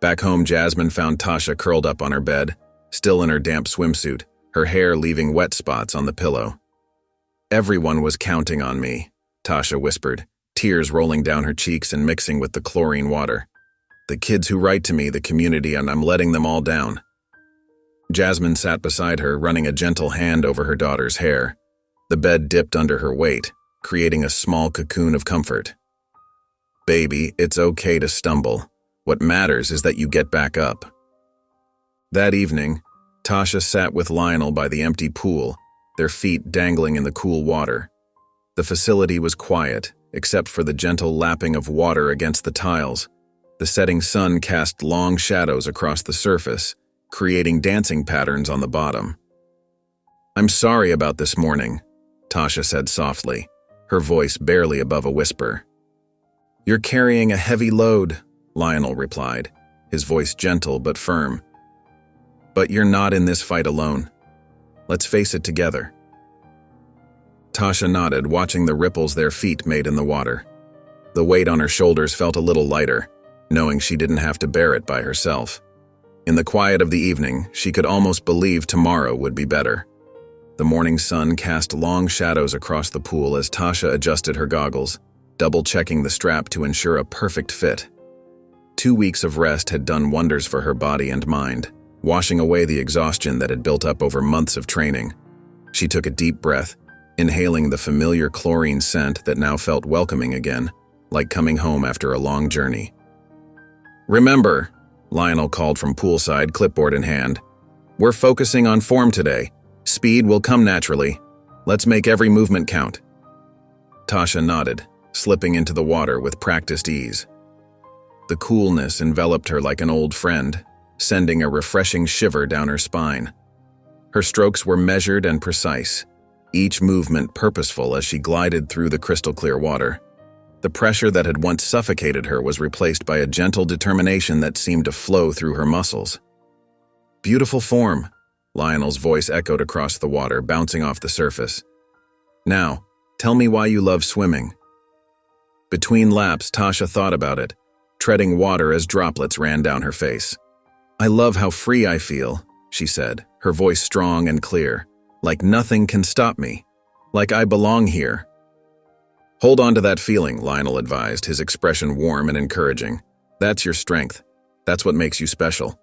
Back home, Jasmine found Tasha curled up on her bed, still in her damp swimsuit, her hair leaving wet spots on the pillow. "Everyone was counting on me," Tasha whispered, tears rolling down her cheeks and mixing with the chlorine water. "The kids who write to me, the community, and I'm letting them all down." Jasmine sat beside her, running a gentle hand over her daughter's hair. The bed dipped under her weight, creating a small cocoon of comfort. "Baby, it's okay to stumble. What matters is that you get back up." That evening, Tasha sat with Lionel by the empty pool, their feet dangling in the cool water. The facility was quiet, except for the gentle lapping of water against the tiles. The setting sun cast long shadows across the surface, creating dancing patterns on the bottom. "I'm sorry about this morning," Tasha said softly, her voice barely above a whisper. "You're carrying a heavy load," Lionel replied, his voice gentle but firm. "But you're not in this fight alone. Let's face it together." Tasha nodded, watching the ripples their feet made in the water. The weight on her shoulders felt a little lighter, knowing she didn't have to bear it by herself. In the quiet of the evening, she could almost believe tomorrow would be better. The morning sun cast long shadows across the pool as Tasha adjusted her goggles, double-checking the strap to ensure a perfect fit. 2 weeks of rest had done wonders for her body and mind, washing away the exhaustion that had built up over months of training. She took a deep breath, inhaling the familiar chlorine scent that now felt welcoming again, like coming home after a long journey. "Remember," Lionel called from poolside, clipboard in hand, "we're focusing on form today. Speed will come naturally. Let's make every movement count." Tasha nodded, slipping into the water with practiced ease. The coolness enveloped her like an old friend, sending a refreshing shiver down her spine. Her strokes were measured and precise, each movement purposeful as she glided through the crystal-clear water. The pressure that had once suffocated her was replaced by a gentle determination that seemed to flow through her muscles. "Beautiful form," Lionel's voice echoed across the water, bouncing off the surface. "Now, tell me why you love swimming." Between laps, Tasha thought about it, treading water as droplets ran down her face. "I love how free I feel," she said, her voice strong and clear. "Like nothing can stop me. Like I belong here." "Hold on to that feeling," Lionel advised, his expression warm and encouraging. "That's your strength. That's what makes you special."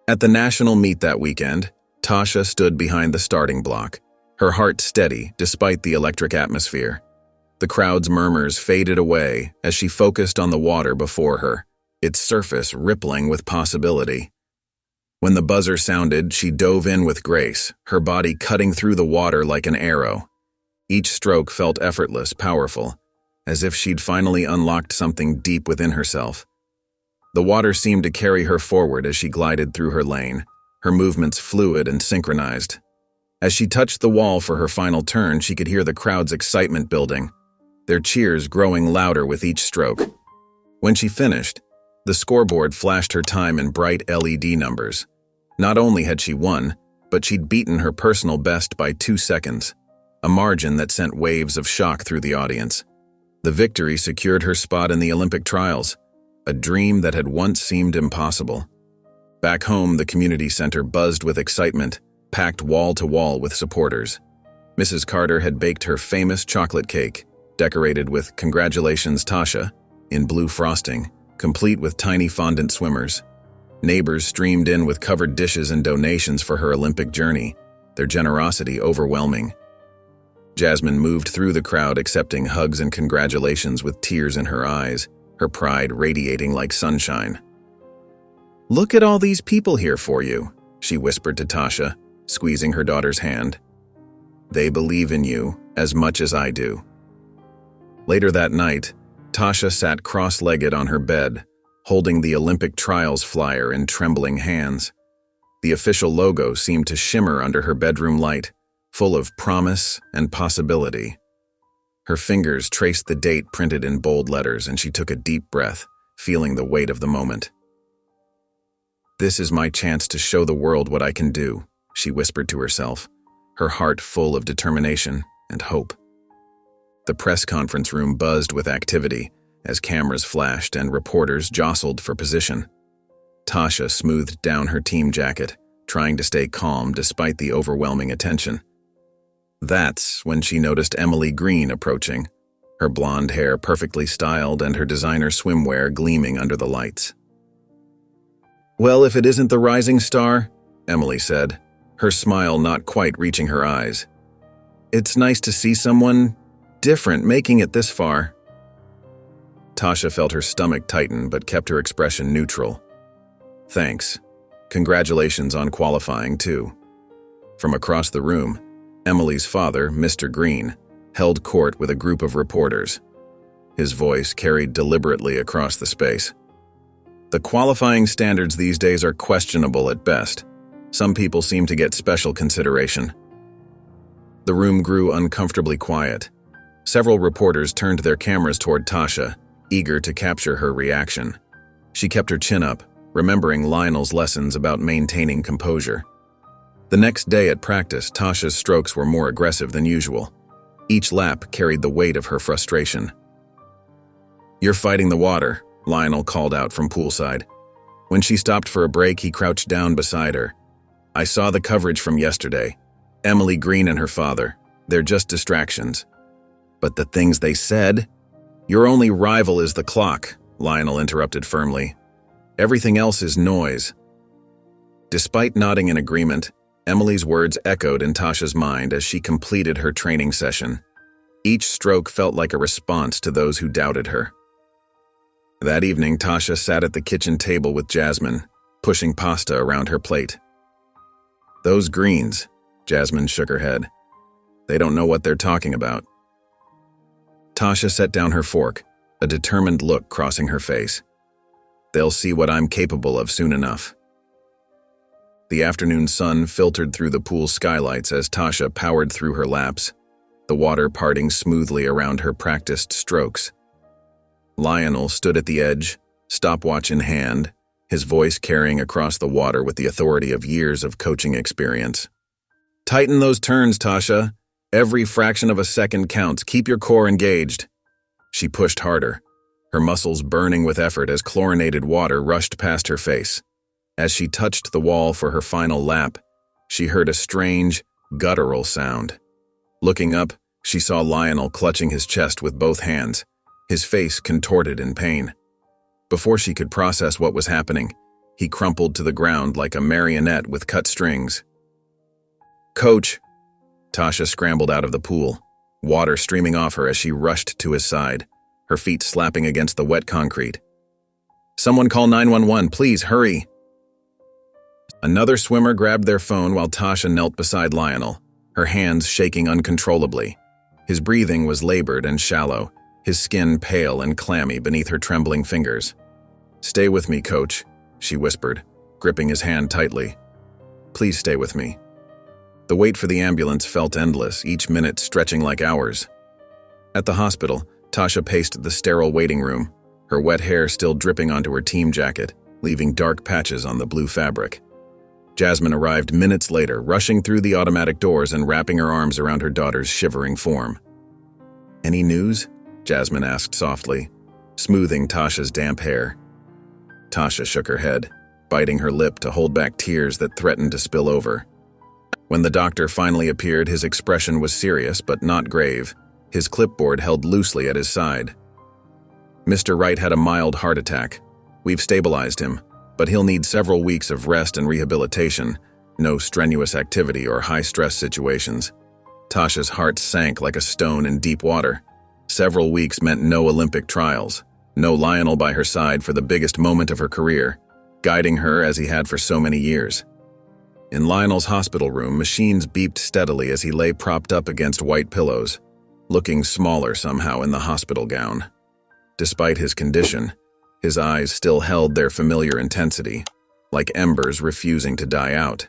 At the national meet that weekend, Tasha stood behind the starting block, her heart steady despite the electric atmosphere. The crowd's murmurs faded away as she focused on the water before her, its surface rippling with possibility. When the buzzer sounded, she dove in with grace, her body cutting through the water like an arrow. Each stroke felt effortless, powerful, as if she'd finally unlocked something deep within herself. The water seemed to carry her forward as she glided through her lane, her movements fluid and synchronized. As she touched the wall for her final turn, she could hear the crowd's excitement building, their cheers growing louder with each stroke. When she finished, the scoreboard flashed her time in bright LED numbers. Not only had she won, but she'd beaten her personal best by 2 seconds, a margin that sent waves of shock through the audience. The victory secured her spot in the Olympic trials, a dream that had once seemed impossible. Back home, the community center buzzed with excitement, packed wall to wall with supporters. Mrs. Carter had baked her famous chocolate cake, decorated with "Congratulations, Tasha," in blue frosting, complete with tiny fondant swimmers. Neighbors streamed in with covered dishes and donations for her Olympic journey, their generosity overwhelming. Jasmine moved through the crowd, accepting hugs and congratulations with tears in her eyes, her pride radiating like sunshine. "Look at all these people here for you," she whispered to Tasha, squeezing her daughter's hand. "They believe in you as much as I do." Later that night, Tasha sat cross-legged on her bed, holding the Olympic trials flyer in trembling hands. The official logo seemed to shimmer under her bedroom light, full of promise and possibility. Her fingers traced the date printed in bold letters, and she took a deep breath, feeling the weight of the moment. "This is my chance to show the world what I can do," she whispered to herself, her heart full of determination and hope. The press conference room buzzed with activity as cameras flashed and reporters jostled for position. Tasha smoothed down her team jacket, trying to stay calm despite the overwhelming attention. That's when she noticed Emily Green approaching, her blonde hair perfectly styled and her designer swimwear gleaming under the lights. "Well, if it isn't the rising star," Emily said, her smile not quite reaching her eyes. "It's nice to see someone different making it this far." Tasha felt her stomach tighten but kept her expression neutral. "Thanks. Congratulations on qualifying, too." From across the room, Emily's father, Mr. Green, held court with a group of reporters. His voice carried deliberately across the space. "The qualifying standards these days are questionable at best. Some people seem to get special consideration." The room grew uncomfortably quiet. Several reporters turned their cameras toward Tasha, eager to capture her reaction. She kept her chin up, remembering Lionel's lessons about maintaining composure. The next day at practice, Tasha's strokes were more aggressive than usual. Each lap carried the weight of her frustration. "You're fighting the water," Lionel called out from poolside. When she stopped for a break, he crouched down beside her. "I saw the coverage from yesterday. Emily Green and her father. They're just distractions." "But the things they said—" "Your only rival is the clock," Lionel interrupted firmly. "Everything else is noise." Despite nodding in agreement, Emily's words echoed in Tasha's mind as she completed her training session. Each stroke felt like a response to those who doubted her. That evening, Tasha sat at the kitchen table with Jasmine, pushing pasta around her plate. "Those Greens," Jasmine shook her head. "They don't know what they're talking about." Tasha set down her fork, a determined look crossing her face. "They'll see what I'm capable of soon enough." The afternoon sun filtered through the pool skylights as Tasha powered through her laps, the water parting smoothly around her practiced strokes. Lionel stood at the edge, stopwatch in hand, his voice carrying across the water with the authority of years of coaching experience. "Tighten those turns, Tasha. Every fraction of a second counts. Keep your core engaged." She pushed harder, her muscles burning with effort as chlorinated water rushed past her face. As she touched the wall for her final lap, she heard a strange, guttural sound. Looking up, she saw Lionel clutching his chest with both hands, his face contorted in pain. Before she could process what was happening, he crumpled to the ground like a marionette with cut strings. "Coach!" Tasha scrambled out of the pool, water streaming off her as she rushed to his side, her feet slapping against the wet concrete. "Someone call 911, please, hurry!" Another swimmer grabbed their phone while Tasha knelt beside Lionel, her hands shaking uncontrollably. His breathing was labored and shallow, his skin pale and clammy beneath her trembling fingers. "Stay with me, coach," she whispered, gripping his hand tightly. "Please stay with me." The wait for the ambulance felt endless, each minute stretching like hours. At the hospital, Tasha paced the sterile waiting room, her wet hair still dripping onto her team jacket, leaving dark patches on the blue fabric. Jasmine arrived minutes later, rushing through the automatic doors and wrapping her arms around her daughter's shivering form. "Any news?" Jasmine asked softly, smoothing Tasha's damp hair. Tasha shook her head, biting her lip to hold back tears that threatened to spill over. When the doctor finally appeared, his expression was serious but not grave, his clipboard held loosely at his side. "Mr. Wright had a mild heart attack. We've stabilized him, but he'll need several weeks of rest and rehabilitation, no strenuous activity or high-stress situations." Tasha's heart sank like a stone in deep water. Several weeks meant no Olympic trials, no Lionel by her side for the biggest moment of her career, guiding her as he had for so many years. In Lionel's hospital room, machines beeped steadily as he lay propped up against white pillows, looking smaller somehow in the hospital gown. Despite his condition, his eyes still held their familiar intensity, like embers refusing to die out.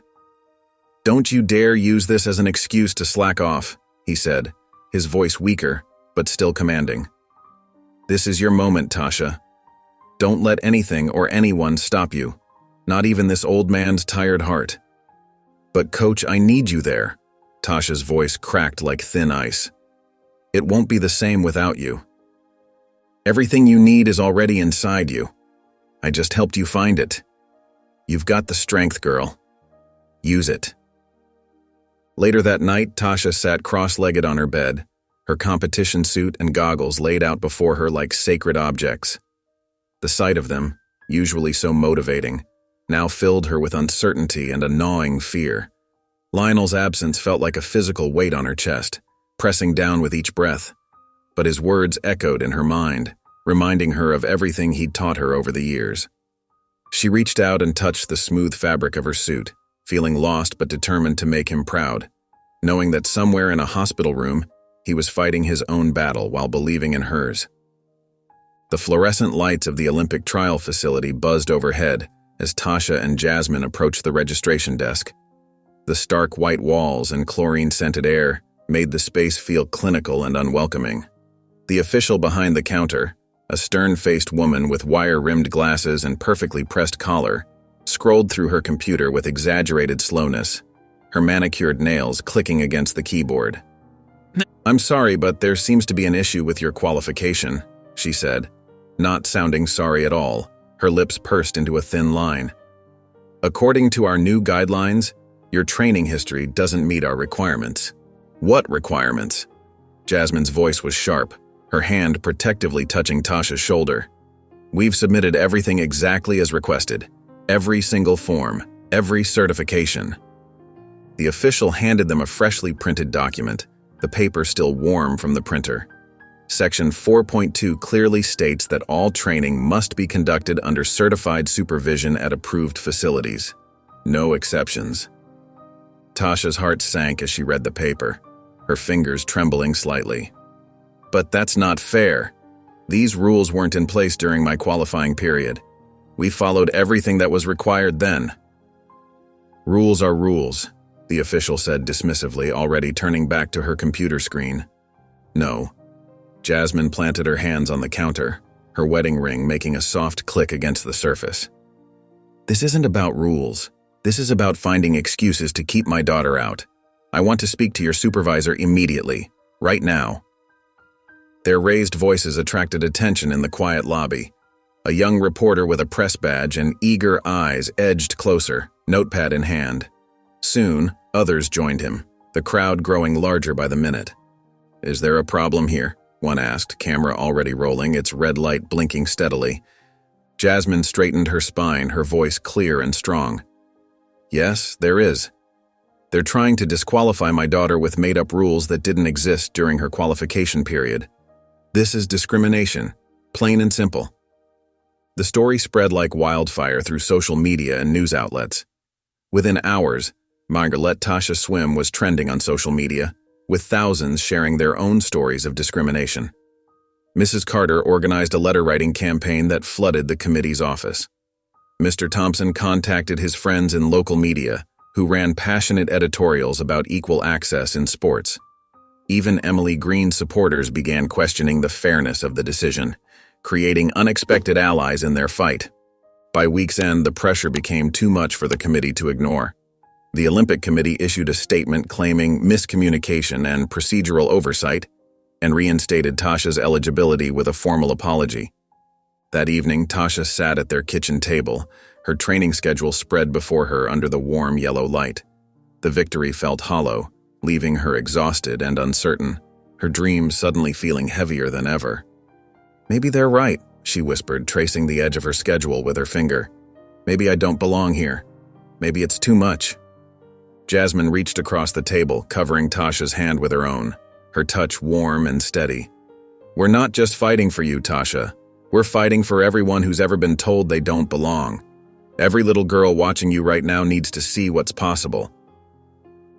"Don't you dare use this as an excuse to slack off," he said, his voice weaker, but still commanding. "This is your moment, Tasha. Don't let anything or anyone stop you, not even this old man's tired heart." "But Coach, I need you there." Tasha's voice cracked like thin ice. "It won't be the same without you. Everything you need is already inside you. I just helped you find it. You've got the strength, girl. Use it." Later that night, Tasha sat cross-legged on her bed, her competition suit and goggles laid out before her like sacred objects. The sight of them, usually so motivating, now filled her with uncertainty and a gnawing fear. Lionel's absence felt like a physical weight on her chest, pressing down with each breath, but his words echoed in her mind, reminding her of everything he'd taught her over the years. She reached out and touched the smooth fabric of her suit, feeling lost but determined to make him proud, knowing that somewhere in a hospital room, he was fighting his own battle while believing in hers. The fluorescent lights of the Olympic trial facility buzzed overhead as Tasha and Jasmine approached the registration desk. The stark white walls and chlorine-scented air made the space feel clinical and unwelcoming. The official behind the counter, a stern-faced woman with wire-rimmed glasses and perfectly pressed collar, scrolled through her computer with exaggerated slowness, her manicured nails clicking against the keyboard. "I'm sorry, but there seems to be an issue with your qualification," she said, not sounding sorry at all, her lips pursed into a thin line. "According to our new guidelines, your training history doesn't meet our requirements." "What requirements?" Jasmine's voice was sharp, her hand protectively touching Tasha's shoulder. "We've submitted everything exactly as requested. Every single form, every certification." The official handed them a freshly printed document, the paper still warm from the printer. Section 4.2 clearly states that all training must be conducted under certified supervision at approved facilities. No exceptions. Tasha's heart sank as she read the paper, her fingers trembling slightly. "But that's not fair. These rules weren't in place during my qualifying period. We followed everything that was required then." "Rules are rules," the official said dismissively, already turning back to her computer screen. "No." Jasmine planted her hands on the counter, her wedding ring making a soft click against the surface. "This isn't about rules. This is about finding excuses to keep my daughter out. I want to speak to your supervisor immediately, right now." Their raised voices attracted attention in the quiet lobby. A young reporter with a press badge and eager eyes edged closer, notepad in hand. Soon, others joined him, the crowd growing larger by the minute. "Is there a problem here?" one asked, camera already rolling, its red light blinking steadily. Jasmine straightened her spine, her voice clear and strong. "Yes, there is. They're trying to disqualify my daughter with made-up rules that didn't exist during her qualification period. This is discrimination, plain and simple." The story spread like wildfire through social media and news outlets. Within hours, Margaret Tasha Swim was trending on social media, with thousands sharing their own stories of discrimination. Mrs. Carter organized a letter-writing campaign that flooded the committee's office. Mr. Thompson contacted his friends in local media, who ran passionate editorials about equal access in sports. Even Emily Green's supporters began questioning the fairness of the decision, creating unexpected allies in their fight. By week's end, the pressure became too much for the committee to ignore. The Olympic Committee issued a statement claiming miscommunication and procedural oversight, and reinstated Tasha's eligibility with a formal apology. That evening, Tasha sat at their kitchen table, her training schedule spread before her under the warm yellow light. The victory felt hollow, leaving her exhausted and uncertain, her dreams suddenly feeling heavier than ever. "Maybe they're right," she whispered, tracing the edge of her schedule with her finger. "Maybe I don't belong here. Maybe it's too much." Jasmine reached across the table, covering Tasha's hand with her own, her touch warm and steady. "We're not just fighting for you, Tasha. We're fighting for everyone who's ever been told they don't belong. Every little girl watching you right now needs to see what's possible."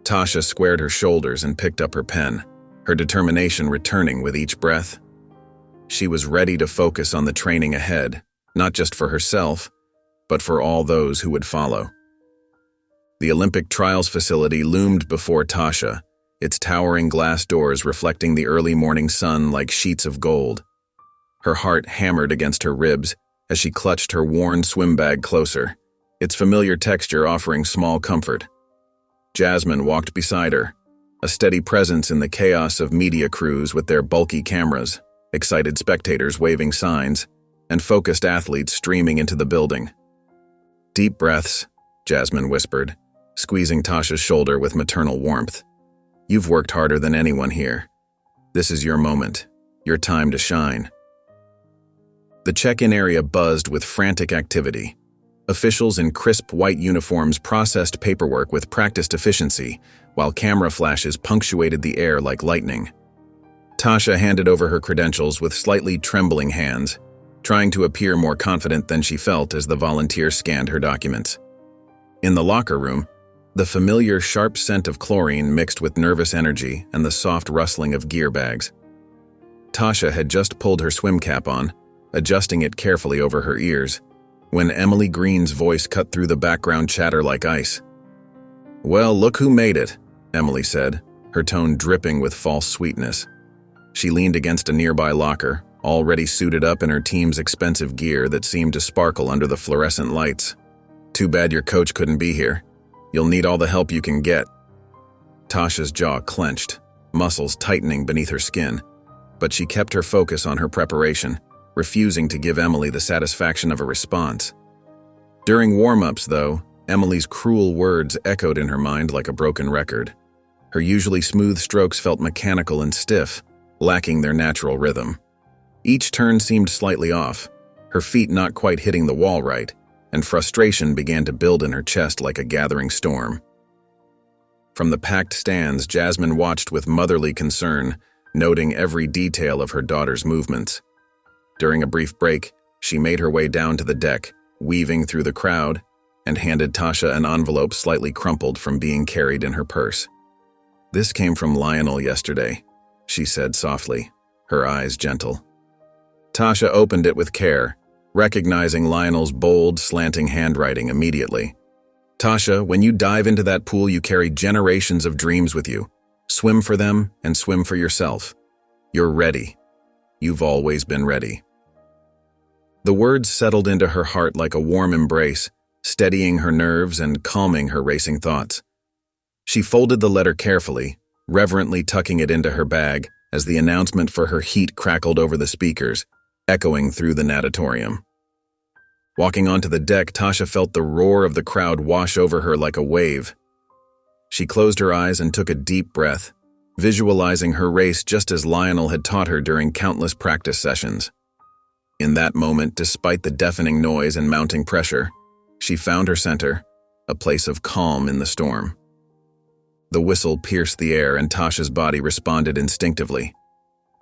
Tasha squared her shoulders and picked up her pen, her determination returning with each breath. She was ready to focus on the training ahead, not just for herself, but for all those who would follow. The Olympic Trials facility loomed before Tasha, its towering glass doors reflecting the early morning sun like sheets of gold. Her heart hammered against her ribs as she clutched her worn swim bag closer, its familiar texture offering small comfort. Jasmine walked beside her, a steady presence in the chaos of media crews with their bulky cameras, excited spectators waving signs, and focused athletes streaming into the building. "Deep breaths," Jasmine whispered, squeezing Tasha's shoulder with maternal warmth. "You've worked harder than anyone here. This is your moment, your time to shine." The check-in area buzzed with frantic activity. Officials in crisp white uniforms processed paperwork with practiced efficiency, while camera flashes punctuated the air like lightning. Tasha handed over her credentials with slightly trembling hands, trying to appear more confident than she felt as the volunteer scanned her documents. In the locker room, the familiar sharp scent of chlorine mixed with nervous energy and the soft rustling of gear bags. Tasha had just pulled her swim cap on, adjusting it carefully over her ears, when Emily Green's voice cut through the background chatter like ice. "Well, look who made it," Emily said, her tone dripping with false sweetness. She leaned against a nearby locker, already suited up in her team's expensive gear that seemed to sparkle under the fluorescent lights. "Too bad your coach couldn't be here. You'll need all the help you can get." Tasha's jaw clenched, muscles tightening beneath her skin, but she kept her focus on her preparation, refusing to give Emily the satisfaction of a response. During warm-ups, though, Emily's cruel words echoed in her mind like a broken record. Her usually smooth strokes felt mechanical and stiff, lacking their natural rhythm. Each turn seemed slightly off, her feet not quite hitting the wall right, and frustration began to build in her chest like a gathering storm. From the packed stands, Jasmine watched with motherly concern, noting every detail of her daughter's movements. During a brief break, she made her way down to the deck, weaving through the crowd, and handed Tasha an envelope slightly crumpled from being carried in her purse. "This came from Lionel yesterday," she said softly, her eyes gentle. Tasha opened it with care, recognizing Lionel's bold, slanting handwriting immediately. "Tasha, when you dive into that pool, you carry generations of dreams with you. Swim for them and swim for yourself. You're ready. You've always been ready." The words settled into her heart like a warm embrace, steadying her nerves and calming her racing thoughts. She folded the letter carefully, reverently tucking it into her bag as the announcement for her heat crackled over the speakers, echoing through the natatorium. Walking onto the deck, Tasha felt the roar of the crowd wash over her like a wave. She closed her eyes and took a deep breath, visualizing her race just as Lionel had taught her during countless practice sessions. In that moment, despite the deafening noise and mounting pressure, she found her center, a place of calm in the storm. The whistle pierced the air and Tasha's body responded instinctively.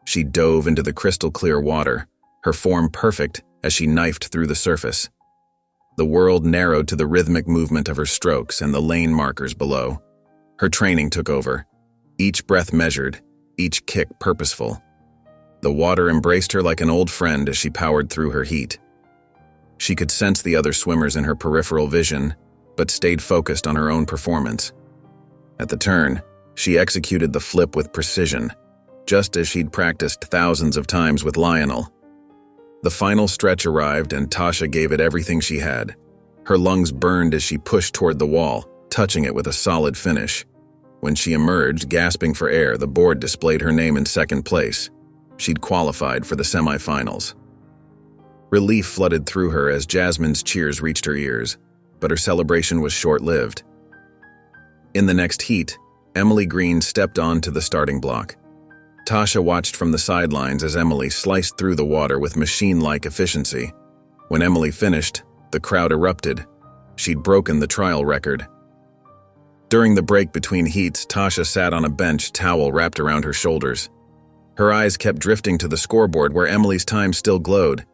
She dove into the crystal-clear water, her form perfect as she knifed through the surface. The world narrowed to the rhythmic movement of her strokes and the lane markers below. Her training took over, each breath measured, each kick purposeful. The water embraced her like an old friend as she powered through her heat. She could sense the other swimmers in her peripheral vision, but stayed focused on her own performance. At the turn, she executed the flip with precision, just as she'd practiced thousands of times with Lionel. The final stretch arrived and Tasha gave it everything she had. Her lungs burned as she pushed toward the wall, touching it with a solid finish. When she emerged, gasping for air, the board displayed her name in second place. She'd qualified for the semifinals. Relief flooded through her as Jasmine's cheers reached her ears, but her celebration was short-lived. In the next heat, Emily Green stepped onto the starting block. Tasha watched from the sidelines as Emily sliced through the water with machine-like efficiency. When Emily finished, the crowd erupted. She'd broken the trial record. During the break between heats, Tasha sat on a bench, towel wrapped around her shoulders. Her eyes kept drifting to the scoreboard where Emily's time still glowed.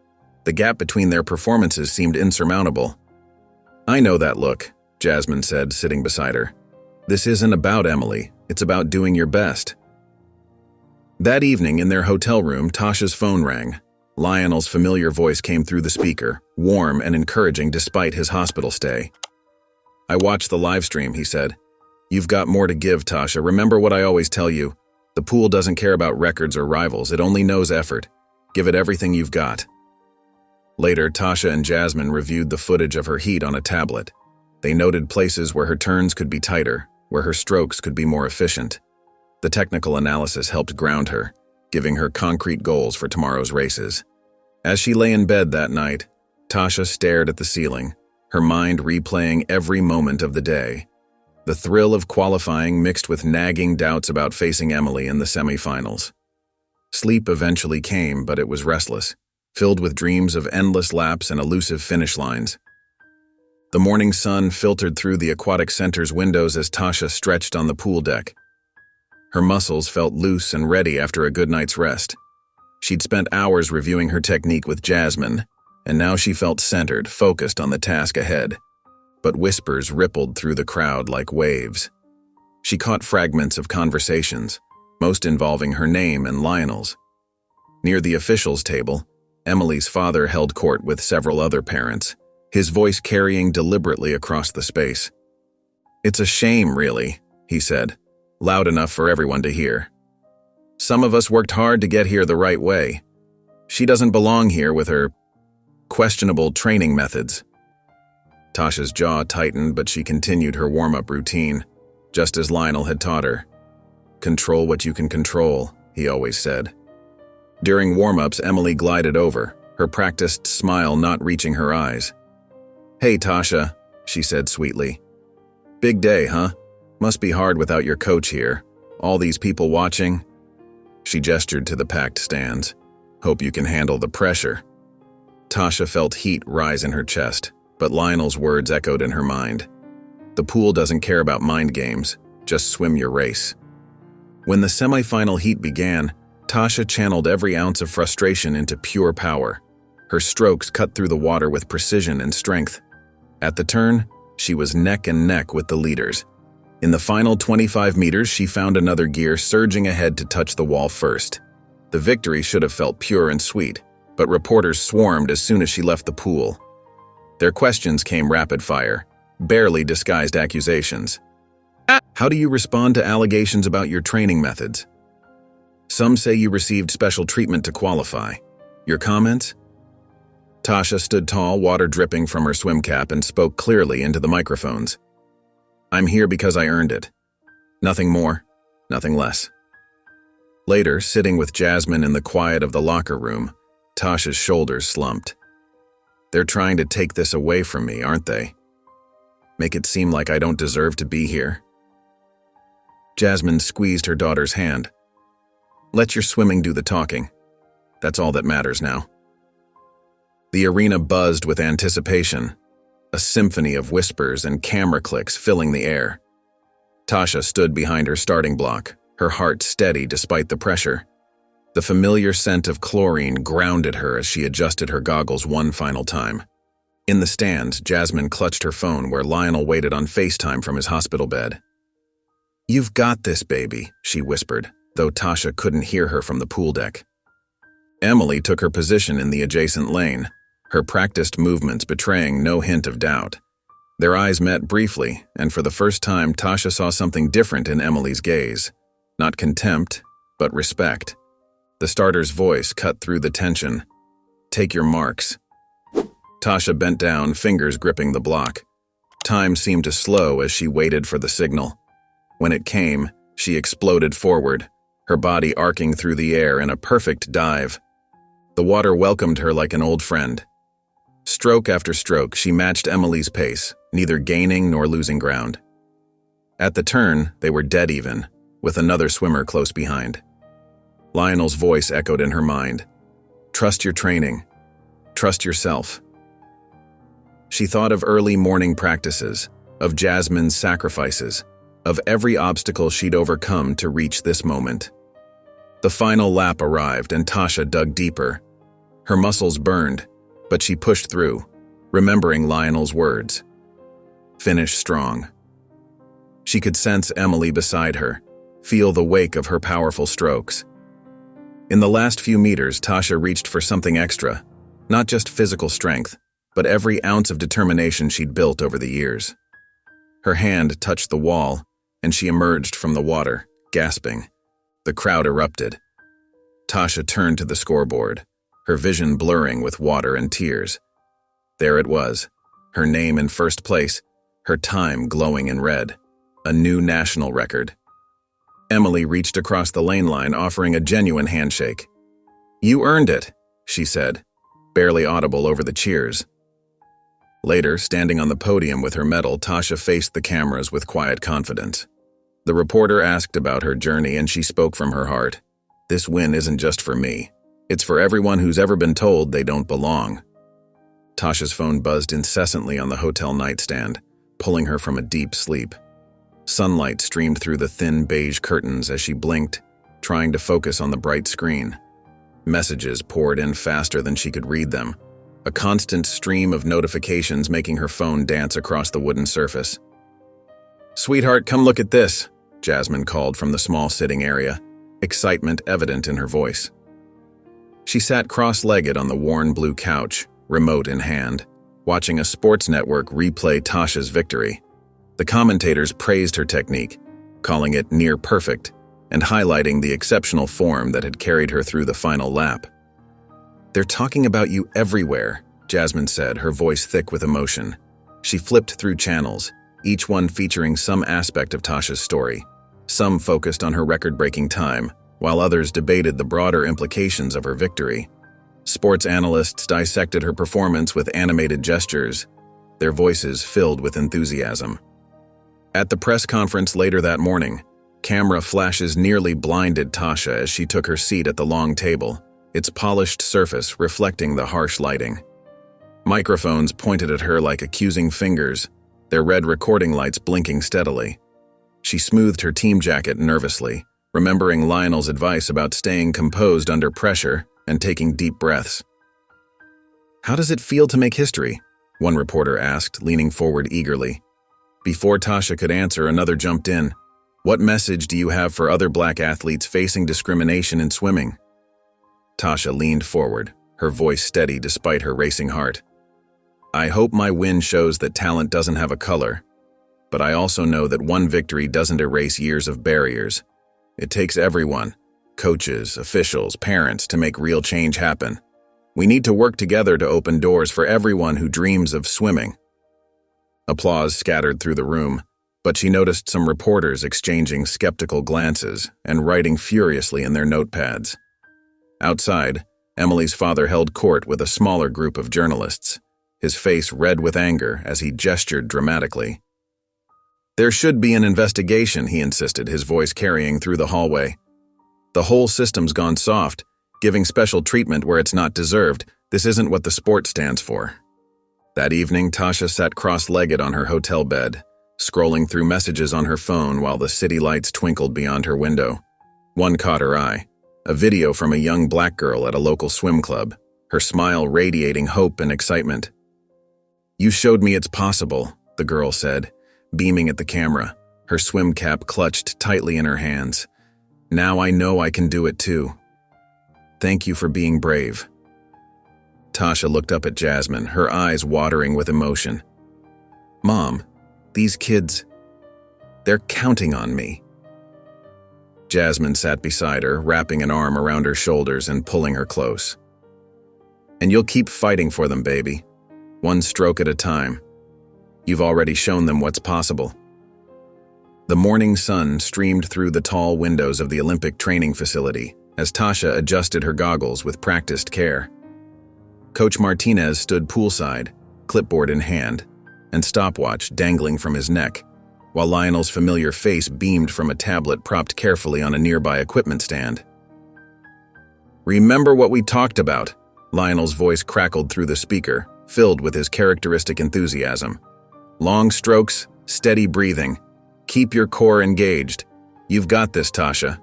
The gap between their performances seemed insurmountable. I know that look, Jasmine said, sitting beside her. This isn't about Emily, it's about doing your best. That evening in their hotel room, Tasha's phone rang. Lionel's familiar voice came through the speaker, warm and encouraging despite his hospital stay. I watched the live stream, he said. You've got more to give, Tasha. Remember what I always tell you. The pool doesn't care about records or rivals, it only knows effort. Give it everything you've got. Later, Tasha and Jasmine reviewed the footage of her heat on a tablet. They noted places where her turns could be tighter, where her strokes could be more efficient. The technical analysis helped ground her, giving her concrete goals for tomorrow's races. As she lay in bed that night, Tasha stared at the ceiling, her mind replaying every moment of the day. The thrill of qualifying mixed with nagging doubts about facing Emily in the semifinals. Sleep eventually came, but it was restless, filled with dreams of endless laps and elusive finish lines. The morning sun filtered through the aquatic center's windows as Tasha stretched on the pool deck. Her muscles felt loose and ready after a good night's rest. She'd spent hours reviewing her technique with Jasmine, and now she felt centered, focused on the task ahead. But whispers rippled through the crowd like waves. She caught fragments of conversations, most involving her name and Lionel's. Near the officials' table, Emily's father held court with several other parents, his voice carrying deliberately across the space. It's a shame, really, he said, loud enough for everyone to hear. Some of us worked hard to get here the right way. She doesn't belong here with her questionable training methods. Tasha's jaw tightened, but she continued her warm-up routine, just as Lionel had taught her. Control what you can control, he always said. During warm-ups, Emily glided over, her practiced smile not reaching her eyes. Hey, Tasha, she said sweetly. Big day, huh? Must be hard without your coach here. All these people watching. She gestured to the packed stands. Hope you can handle the pressure. Tasha felt heat rise in her chest, but Lionel's words echoed in her mind. The pool doesn't care about mind games, just swim your race. When the semifinal heat began, Tasha channeled every ounce of frustration into pure power. Her strokes cut through the water with precision and strength. At the turn, she was neck and neck with the leaders. In the final 25 meters, she found another gear surging ahead to touch the wall first. The victory should have felt pure and sweet, but reporters swarmed as soon as she left the pool. Their questions came rapid fire, barely disguised accusations. How do you respond to allegations about your training methods? Some say you received special treatment to qualify. Your comments? Tasha stood tall, water dripping from her swim cap, and spoke clearly into the microphones. I'm here because I earned it. Nothing more, nothing less. Later, sitting with Jasmine in the quiet of the locker room, Tasha's shoulders slumped. They're trying to take this away from me, aren't they? Make it seem like I don't deserve to be here. Jasmine squeezed her daughter's hand. Let your swimming do the talking. That's all that matters now. The arena buzzed with anticipation, a symphony of whispers and camera clicks filling the air. Tasha stood behind her starting block, her heart steady despite the pressure. The familiar scent of chlorine grounded her as she adjusted her goggles one final time. In the stands, Jasmine clutched her phone where Lionel waited on FaceTime from his hospital bed. You've got this, baby, she whispered, though Tasha couldn't hear her from the pool deck. Emily took her position in the adjacent lane, her practiced movements betraying no hint of doubt. Their eyes met briefly, and for the first time Tasha saw something different in Emily's gaze. Not contempt, but respect. The starter's voice cut through the tension. Take your marks. Tasha bent down, fingers gripping the block. Time seemed to slow as she waited for the signal. When it came, she exploded forward, her body arcing through the air in a perfect dive. The water welcomed her like an old friend. Stroke after stroke, she matched Emily's pace, neither gaining nor losing ground. At the turn, they were dead even, with another swimmer close behind. Lionel's voice echoed in her mind. Trust your training. Trust yourself. She thought of early morning practices, of Jasmine's sacrifices, of every obstacle she'd overcome to reach this moment. The final lap arrived and Tasha dug deeper. Her muscles burned, but she pushed through, remembering Lionel's words. Finish strong. She could sense Emily beside her, feel the wake of her powerful strokes. In the last few meters, Tasha reached for something extra, not just physical strength, but every ounce of determination she'd built over the years. Her hand touched the wall, and she emerged from the water, gasping. The crowd erupted. Tasha turned to the scoreboard, her vision blurring with water and tears. There it was, her name in first place, her time glowing in red, a new national record. Emily reached across the lane line, offering a genuine handshake. "You earned it," she said, barely audible over the cheers. Later, standing on the podium with her medal, Tasha faced the cameras with quiet confidence. The reporter asked about her journey, and she spoke from her heart. "This win isn't just for me. It's for everyone who's ever been told they don't belong." Tasha's phone buzzed incessantly on the hotel nightstand, pulling her from a deep sleep. Sunlight streamed through the thin beige curtains as she blinked, trying to focus on the bright screen. Messages poured in faster than she could read them, a constant stream of notifications making her phone dance across the wooden surface. "Sweetheart, come look at this," Jasmine called from the small sitting area, excitement evident in her voice. She sat cross-legged on the worn blue couch, remote in hand, watching a sports network replay Tasha's victory. The commentators praised her technique, calling it near perfect, and highlighting the exceptional form that had carried her through the final lap. "They're talking about you everywhere," Jasmine said, her voice thick with emotion. She flipped through channels, each one featuring some aspect of Tasha's story. Some focused on her record-breaking time, while others debated the broader implications of her victory. Sports analysts dissected her performance with animated gestures, their voices filled with enthusiasm. At the press conference later that morning, camera flashes nearly blinded Tasha as she took her seat at the long table, its polished surface reflecting the harsh lighting. Microphones pointed at her like accusing fingers, their red recording lights blinking steadily. She smoothed her team jacket nervously, remembering Lionel's advice about staying composed under pressure and taking deep breaths. "How does it feel to make history?" one reporter asked, leaning forward eagerly. Before Tasha could answer, another jumped in. "What message do you have for other Black athletes facing discrimination in swimming?" Tasha leaned forward, her voice steady despite her racing heart. "I hope my win shows that talent doesn't have a color, but I also know that one victory doesn't erase years of barriers. It takes everyone, coaches, officials, parents, to make real change happen. We need to work together to open doors for everyone who dreams of swimming." Applause scattered through the room, but she noticed some reporters exchanging skeptical glances and writing furiously in their notepads. Outside, Emily's father held court with a smaller group of journalists, his face red with anger as he gestured dramatically. "There should be an investigation," he insisted, his voice carrying through the hallway. "The whole system's gone soft, giving special treatment where it's not deserved. This isn't what the sport stands for." That evening, Tasha sat cross-legged on her hotel bed, scrolling through messages on her phone while the city lights twinkled beyond her window. One caught her eye, a video from a young Black girl at a local swim club, her smile radiating hope and excitement. "You showed me it's possible," the girl said, beaming at the camera, her swim cap clutched tightly in her hands. "Now I know I can do it too. Thank you for being brave." Tasha looked up at Jasmine, her eyes watering with emotion. "Mom, these kids, they're counting on me." Jasmine sat beside her, wrapping an arm around her shoulders and pulling her close. "And you'll keep fighting for them, baby. One stroke at a time. You've already shown them what's possible." The morning sun streamed through the tall windows of the Olympic training facility as Tasha adjusted her goggles with practiced care. Coach Martinez stood poolside, clipboard in hand, and stopwatch dangling from his neck, while Lionel's familiar face beamed from a tablet propped carefully on a nearby equipment stand. "Remember what we talked about," Lionel's voice crackled through the speaker, filled with his characteristic enthusiasm. "Long strokes, steady breathing. Keep your core engaged. You've got this, Tasha."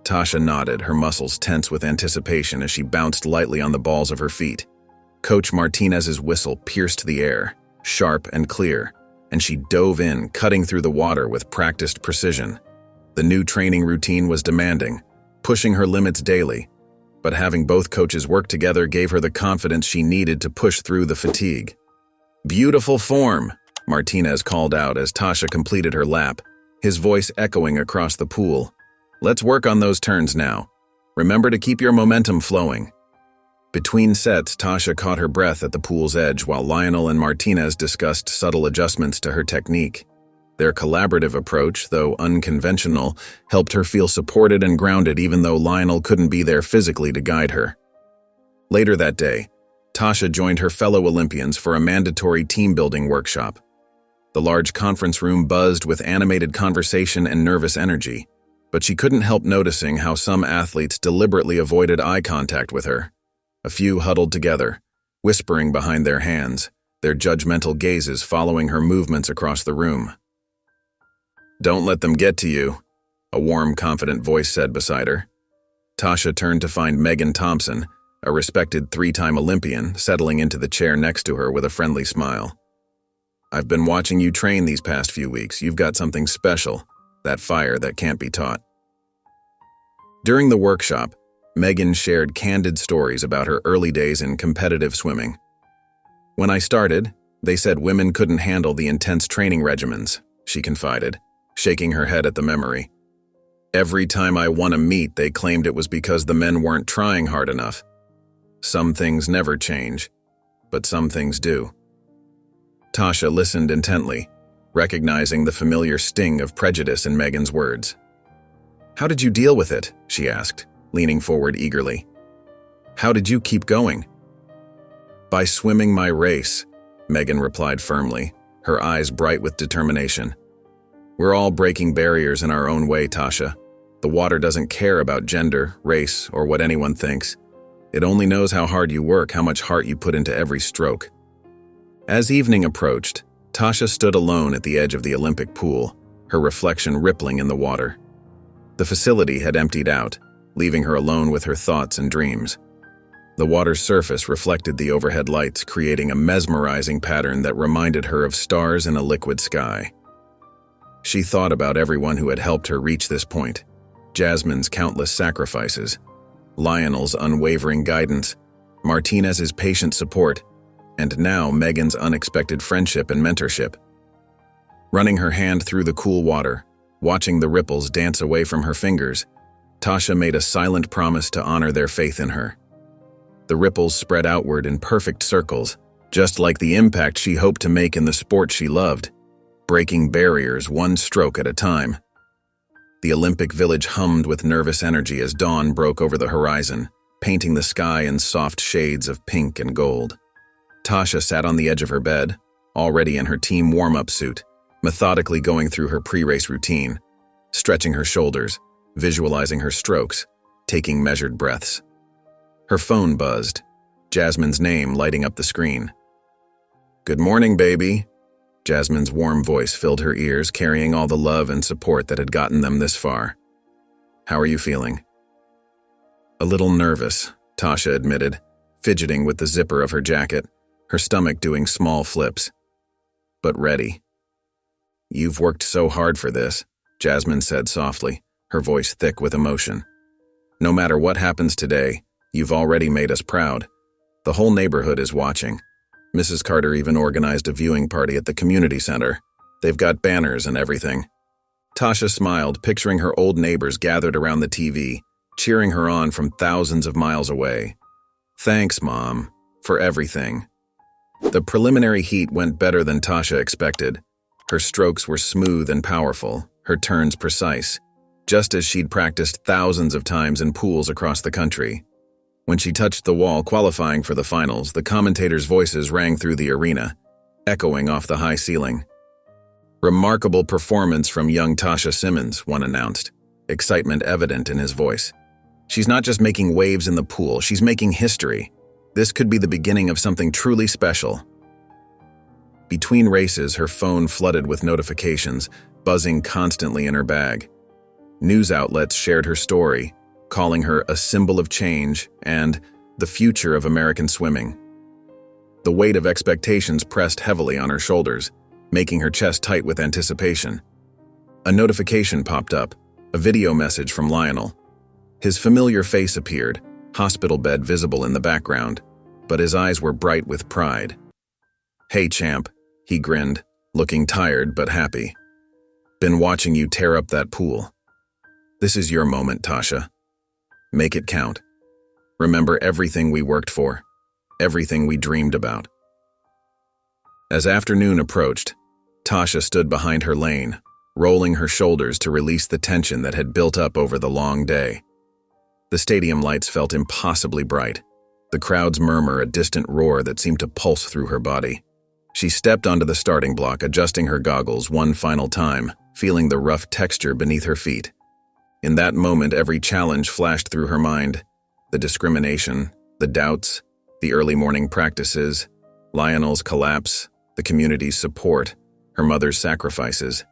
Tasha nodded, her muscles tense with anticipation as she bounced lightly on the balls of her feet. Coach Martinez's whistle pierced the air, sharp and clear, and she dove in, cutting through the water with practiced precision. The new training routine was demanding, pushing her limits daily, but having both coaches work together gave her the confidence she needed to push through the fatigue. "Beautiful form," Martinez called out as Tasha completed her lap, his voice echoing across the pool. "Let's work on those turns now. Remember to keep your momentum flowing." Between sets, Tasha caught her breath at the pool's edge while Lionel and Martinez discussed subtle adjustments to her technique. Their collaborative approach, though unconventional, helped her feel supported and grounded even though Lionel couldn't be there physically to guide her. Later that day, Tasha joined her fellow Olympians for a mandatory team-building workshop. The large conference room buzzed with animated conversation and nervous energy, but she couldn't help noticing how some athletes deliberately avoided eye contact with her. A few huddled together, whispering behind their hands, their judgmental gazes following her movements across the room. "Don't let them get to you," a warm, confident voice said beside her. Tasha turned to find Megan Thompson, a respected three-time Olympian, settling into the chair next to her with a friendly smile. "I've been watching you train these past few weeks. You've got something special, that fire that can't be taught." During the workshop, Megan shared candid stories about her early days in competitive swimming. "When I started, they said women couldn't handle the intense training regimens," she confided, shaking her head at the memory. "Every time I won a meet, they claimed it was because the men weren't trying hard enough. Some things never change, but some things do." Tasha listened intently, recognizing the familiar sting of prejudice in Megan's words. "How did you deal with it?" she asked, leaning forward eagerly. "How did you keep going?" "By swimming my race," Megan replied firmly, her eyes bright with determination. "We're all breaking barriers in our own way, Tasha. The water doesn't care about gender, race, or what anyone thinks. It only knows how hard you work, how much heart you put into every stroke." As evening approached, Tasha stood alone at the edge of the Olympic pool, her reflection rippling in the water. The facility had emptied out, leaving her alone with her thoughts and dreams. The water's surface reflected the overhead lights, creating a mesmerizing pattern that reminded her of stars in a liquid sky. She thought about everyone who had helped her reach this point: Jasmine's countless sacrifices, Lionel's unwavering guidance, Martinez's patient support, and now Megan's unexpected friendship and mentorship. Running her hand through the cool water, watching the ripples dance away from her fingers, Tasha made a silent promise to honor their faith in her. The ripples spread outward in perfect circles, just like the impact she hoped to make in the sport she loved, breaking barriers one stroke at a time. The Olympic Village hummed with nervous energy as dawn broke over the horizon, painting the sky in soft shades of pink and gold. Tasha sat on the edge of her bed, already in her team warm-up suit, methodically going through her pre-race routine, stretching her shoulders, visualizing her strokes, taking measured breaths. Her phone buzzed, Jasmine's name lighting up the screen. "Good morning, baby." Jasmine's warm voice filled her ears, carrying all the love and support that had gotten them this far. "How are you feeling?" "A little nervous," Tasha admitted, fidgeting with the zipper of her jacket, her stomach doing small flips. "But ready." "You've worked so hard for this," Jasmine said softly, her voice thick with emotion. "No matter what happens today, you've already made us proud. The whole neighborhood is watching. Mrs. Carter even organized a viewing party at the community center. They've got banners and everything." Tasha smiled, picturing her old neighbors gathered around the TV, cheering her on from thousands of miles away. "Thanks, Mom, for everything." The preliminary heat went better than Tasha expected. Her strokes were smooth and powerful, her turns precise, just as she'd practiced thousands of times in pools across the country. When she touched the wall qualifying for the finals, the commentators' voices rang through the arena, echoing off the high ceiling. "Remarkable performance from young Tasha Simmons," one announced, excitement evident in his voice. "She's not just making waves in the pool, she's making history. This could be the beginning of something truly special." Between races, her phone flooded with notifications, buzzing constantly in her bag. News outlets shared her story, calling her a symbol of change and the future of American swimming. The weight of expectations pressed heavily on her shoulders, making her chest tight with anticipation. A notification popped up, a video message from Lionel. His familiar face appeared, hospital bed visible in the background, but his eyes were bright with pride. "Hey, champ," he grinned, looking tired but happy. "Been watching you tear up that pool. This is your moment, Tasha. Make it count. Remember everything we worked for, everything we dreamed about." As afternoon approached, Tasha stood behind her lane, rolling her shoulders to release the tension that had built up over the long day. The stadium lights felt impossibly bright, the crowd's murmur a distant roar that seemed to pulse through her body. She stepped onto the starting block, adjusting her goggles one final time, feeling the rough texture beneath her feet. In that moment, every challenge flashed through her mind: the discrimination, the doubts, the early morning practices, Lionel's collapse, the community's support, her mother's sacrifices.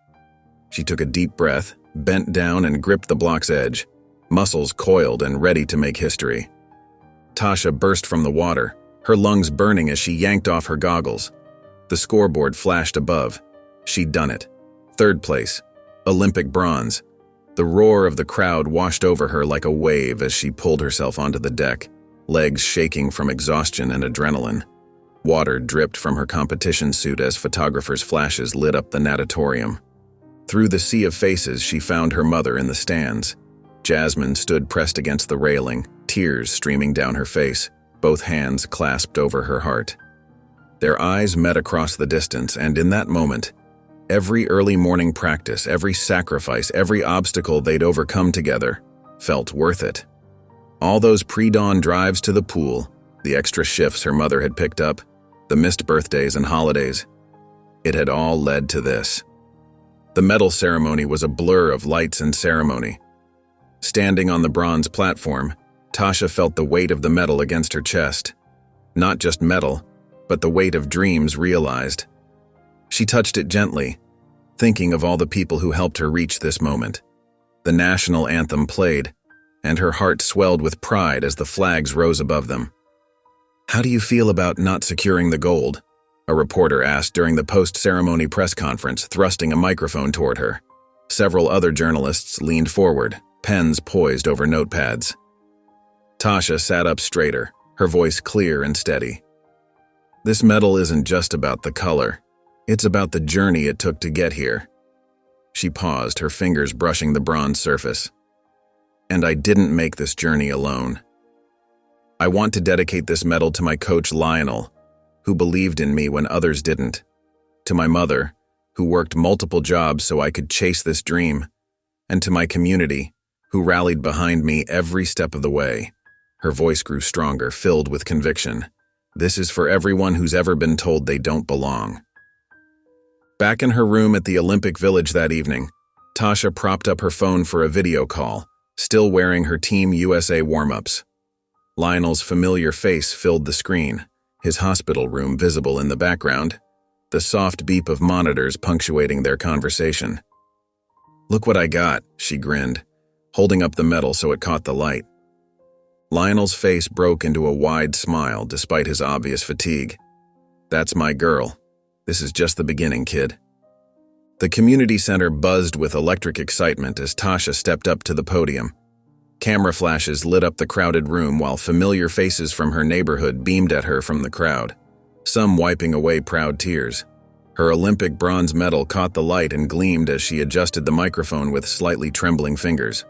She took a deep breath, bent down and gripped the block's edge, muscles coiled and ready to make history. Tasha burst from the water, her lungs burning as she yanked off her goggles. The scoreboard flashed above. She'd done it. 3rd place, Olympic bronze. The roar of the crowd washed over her like a wave as she pulled herself onto the deck, legs shaking from exhaustion and adrenaline. Water dripped from her competition suit as photographers' flashes lit up the natatorium. Through the sea of faces, she found her mother in the stands. Jasmine stood pressed against the railing, tears streaming down her face, both hands clasped over her heart. Their eyes met across the distance, and in that moment, every early morning practice, every sacrifice, every obstacle they'd overcome together felt worth it. All those pre-dawn drives to the pool, the extra shifts her mother had picked up, the missed birthdays and holidays, it had all led to this. The medal ceremony was a blur of lights and ceremony. Standing on the bronze platform, Tasha felt the weight of the medal against her chest. Not just metal, but the weight of dreams realized. She touched it gently, thinking of all the people who helped her reach this moment. The national anthem played, and her heart swelled with pride as the flags rose above them. "How do you feel about not securing the gold?" a reporter asked during the post-ceremony press conference, thrusting a microphone toward her. Several other journalists leaned forward, pens poised over notepads. Tasha sat up straighter, her voice clear and steady. "This medal isn't just about the color. It's about the journey it took to get here." She paused, her fingers brushing the bronze surface. "And I didn't make this journey alone. I want to dedicate this medal to my coach Lionel, who believed in me when others didn't. To my mother, who worked multiple jobs so I could chase this dream. And to my community, who rallied behind me every step of the way." Her voice grew stronger, filled with conviction. "This is for everyone who's ever been told they don't belong." Back in her room at the Olympic Village that evening, Tasha propped up her phone for a video call, still wearing her Team USA warm-ups. Lionel's familiar face filled the screen, his hospital room visible in the background, the soft beep of monitors punctuating their conversation. "Look what I got," she grinned, holding up the medal so it caught the light. Lionel's face broke into a wide smile despite his obvious fatigue. "That's my girl. This is just the beginning, kid." The community center buzzed with electric excitement as Tasha stepped up to the podium. Camera flashes lit up the crowded room while familiar faces from her neighborhood beamed at her from the crowd, some wiping away proud tears. Her Olympic bronze medal caught the light and gleamed as she adjusted the microphone with slightly trembling fingers.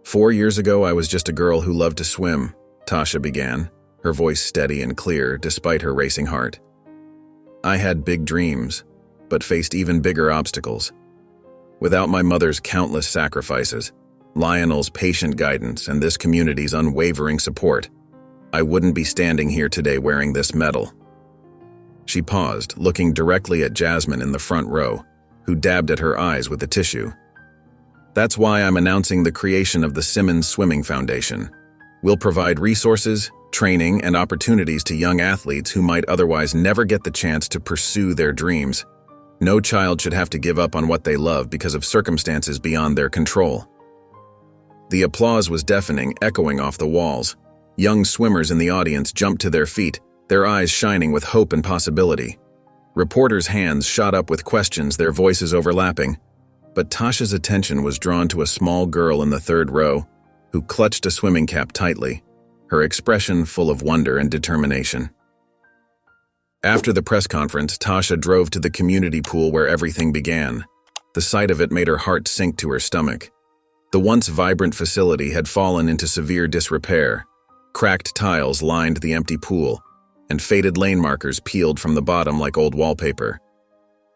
"4 years ago, I was just a girl who loved to swim," Tasha began, her voice steady and clear despite her racing heart. "I had big dreams, but faced even bigger obstacles. Without my mother's countless sacrifices, Lionel's patient guidance, and this community's unwavering support, I wouldn't be standing here today wearing this medal." She paused, looking directly at Jasmine in the front row, who dabbed at her eyes with a tissue. "That's why I'm announcing the creation of the Simmons Swimming Foundation. We'll provide resources, training, and opportunities to young athletes who might otherwise never get the chance to pursue their dreams. No child should have to give up on what they love because of circumstances beyond their control." The applause was deafening, echoing off the walls. Young swimmers in the audience jumped to their feet, their eyes shining with hope and possibility. Reporters' hands shot up with questions, their voices overlapping. But Tasha's attention was drawn to a small girl in the third row who clutched a swimming cap tightly, her expression full of wonder and determination. After the press conference, Tasha drove to the community pool where everything began. The sight of it made her heart sink to her stomach. The once vibrant facility had fallen into severe disrepair. Cracked tiles lined the empty pool, and faded lane markers peeled from the bottom like old wallpaper.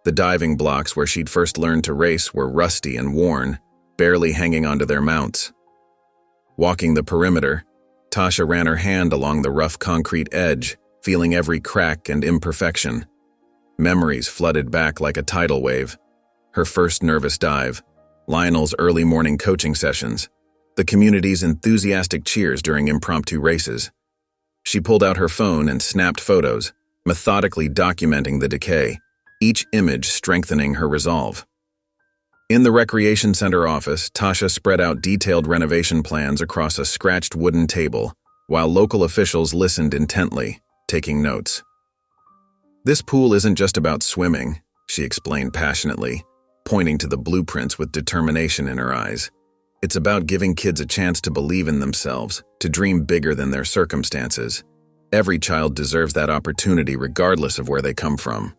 The diving blocks where she'd first learned to race were rusty and worn, barely hanging onto their mounts. Walking the perimeter, Tasha ran her hand along the rough concrete edge, feeling every crack and imperfection. Memories flooded back like a tidal wave. Her first nervous dive, Lionel's early morning coaching sessions, the community's enthusiastic cheers during impromptu races. She pulled out her phone and snapped photos, methodically documenting the decay, each image strengthening her resolve. In the recreation center office, Tasha spread out detailed renovation plans across a scratched wooden table, while local officials listened intently, taking notes. "This pool isn't just about swimming," she explained passionately, pointing to the blueprints with determination in her eyes. "It's about giving kids a chance to believe in themselves, to dream bigger than their circumstances. Every child deserves that opportunity regardless of where they come from."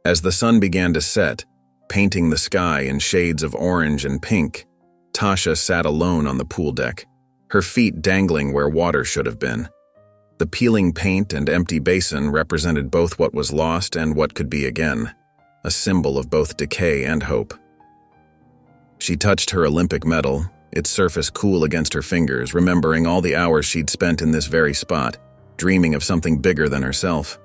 As the sun began to set, painting the sky in shades of orange and pink, Tasha sat alone on the pool deck, her feet dangling where water should have been. The peeling paint and empty basin represented both what was lost and what could be again, a symbol of both decay and hope. She touched her Olympic medal, its surface cool against her fingers, remembering all the hours she'd spent in this very spot, dreaming of something bigger than herself.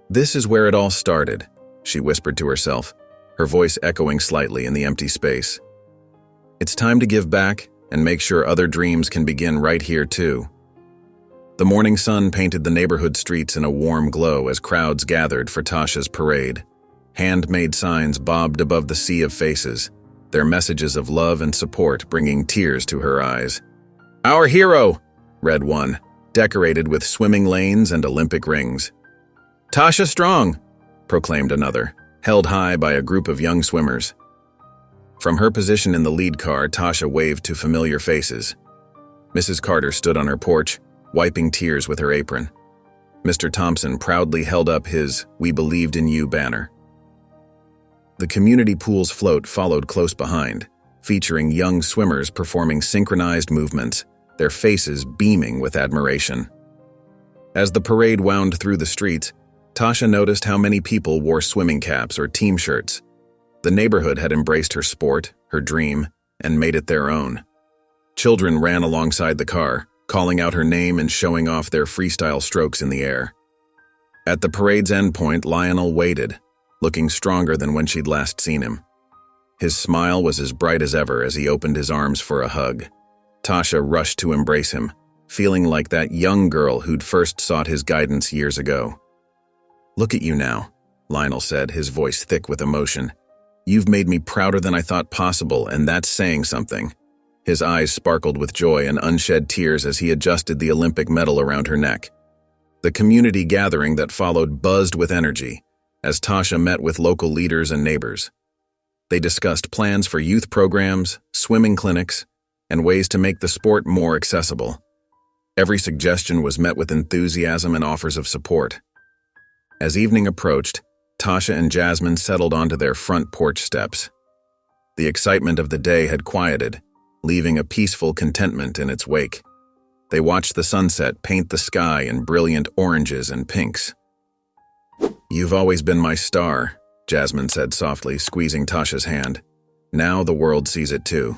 "This is where it all started," she whispered to herself, her voice echoing slightly in the empty space. "It's time to give back and make sure other dreams can begin right here too." The morning sun painted the neighborhood streets in a warm glow as crowds gathered for Tasha's parade. Handmade signs bobbed above the sea of faces, their messages of love and support bringing tears to her eyes. "Our hero," read one, decorated with swimming lanes and Olympic rings. "Tasha Strong," proclaimed another, held high by a group of young swimmers. From her position in the lead car, Tasha waved to familiar faces. Mrs. Carter stood on her porch, wiping tears with her apron. Mr. Thompson proudly held up his "We Believed in You" banner. The community pool's float followed close behind, featuring young swimmers performing synchronized movements, their faces beaming with admiration. As the parade wound through the streets, Tasha noticed how many people wore swimming caps or team shirts. The neighborhood had embraced her sport, her dream, and made it their own. Children ran alongside the car, calling out her name and showing off their freestyle strokes in the air. At the parade's endpoint, Lionel waited, looking stronger than when she'd last seen him. His smile was as bright as ever as he opened his arms for a hug. Tasha rushed to embrace him, feeling like that young girl who'd first sought his guidance years ago. "Look at you now," Lionel said, his voice thick with emotion. "You've made me prouder than I thought possible, and that's saying something." His eyes sparkled with joy and unshed tears as he adjusted the Olympic medal around her neck. The community gathering that followed buzzed with energy as Tasha met with local leaders and neighbors. They discussed plans for youth programs, swimming clinics, and ways to make the sport more accessible. Every suggestion was met with enthusiasm and offers of support. As evening approached, Tasha and Jasmine settled onto their front porch steps. The excitement of the day had quieted, leaving a peaceful contentment in its wake. They watched the sunset paint the sky in brilliant oranges and pinks. "You've always been my star," Jasmine said softly, squeezing Tasha's hand. "Now the world sees it too."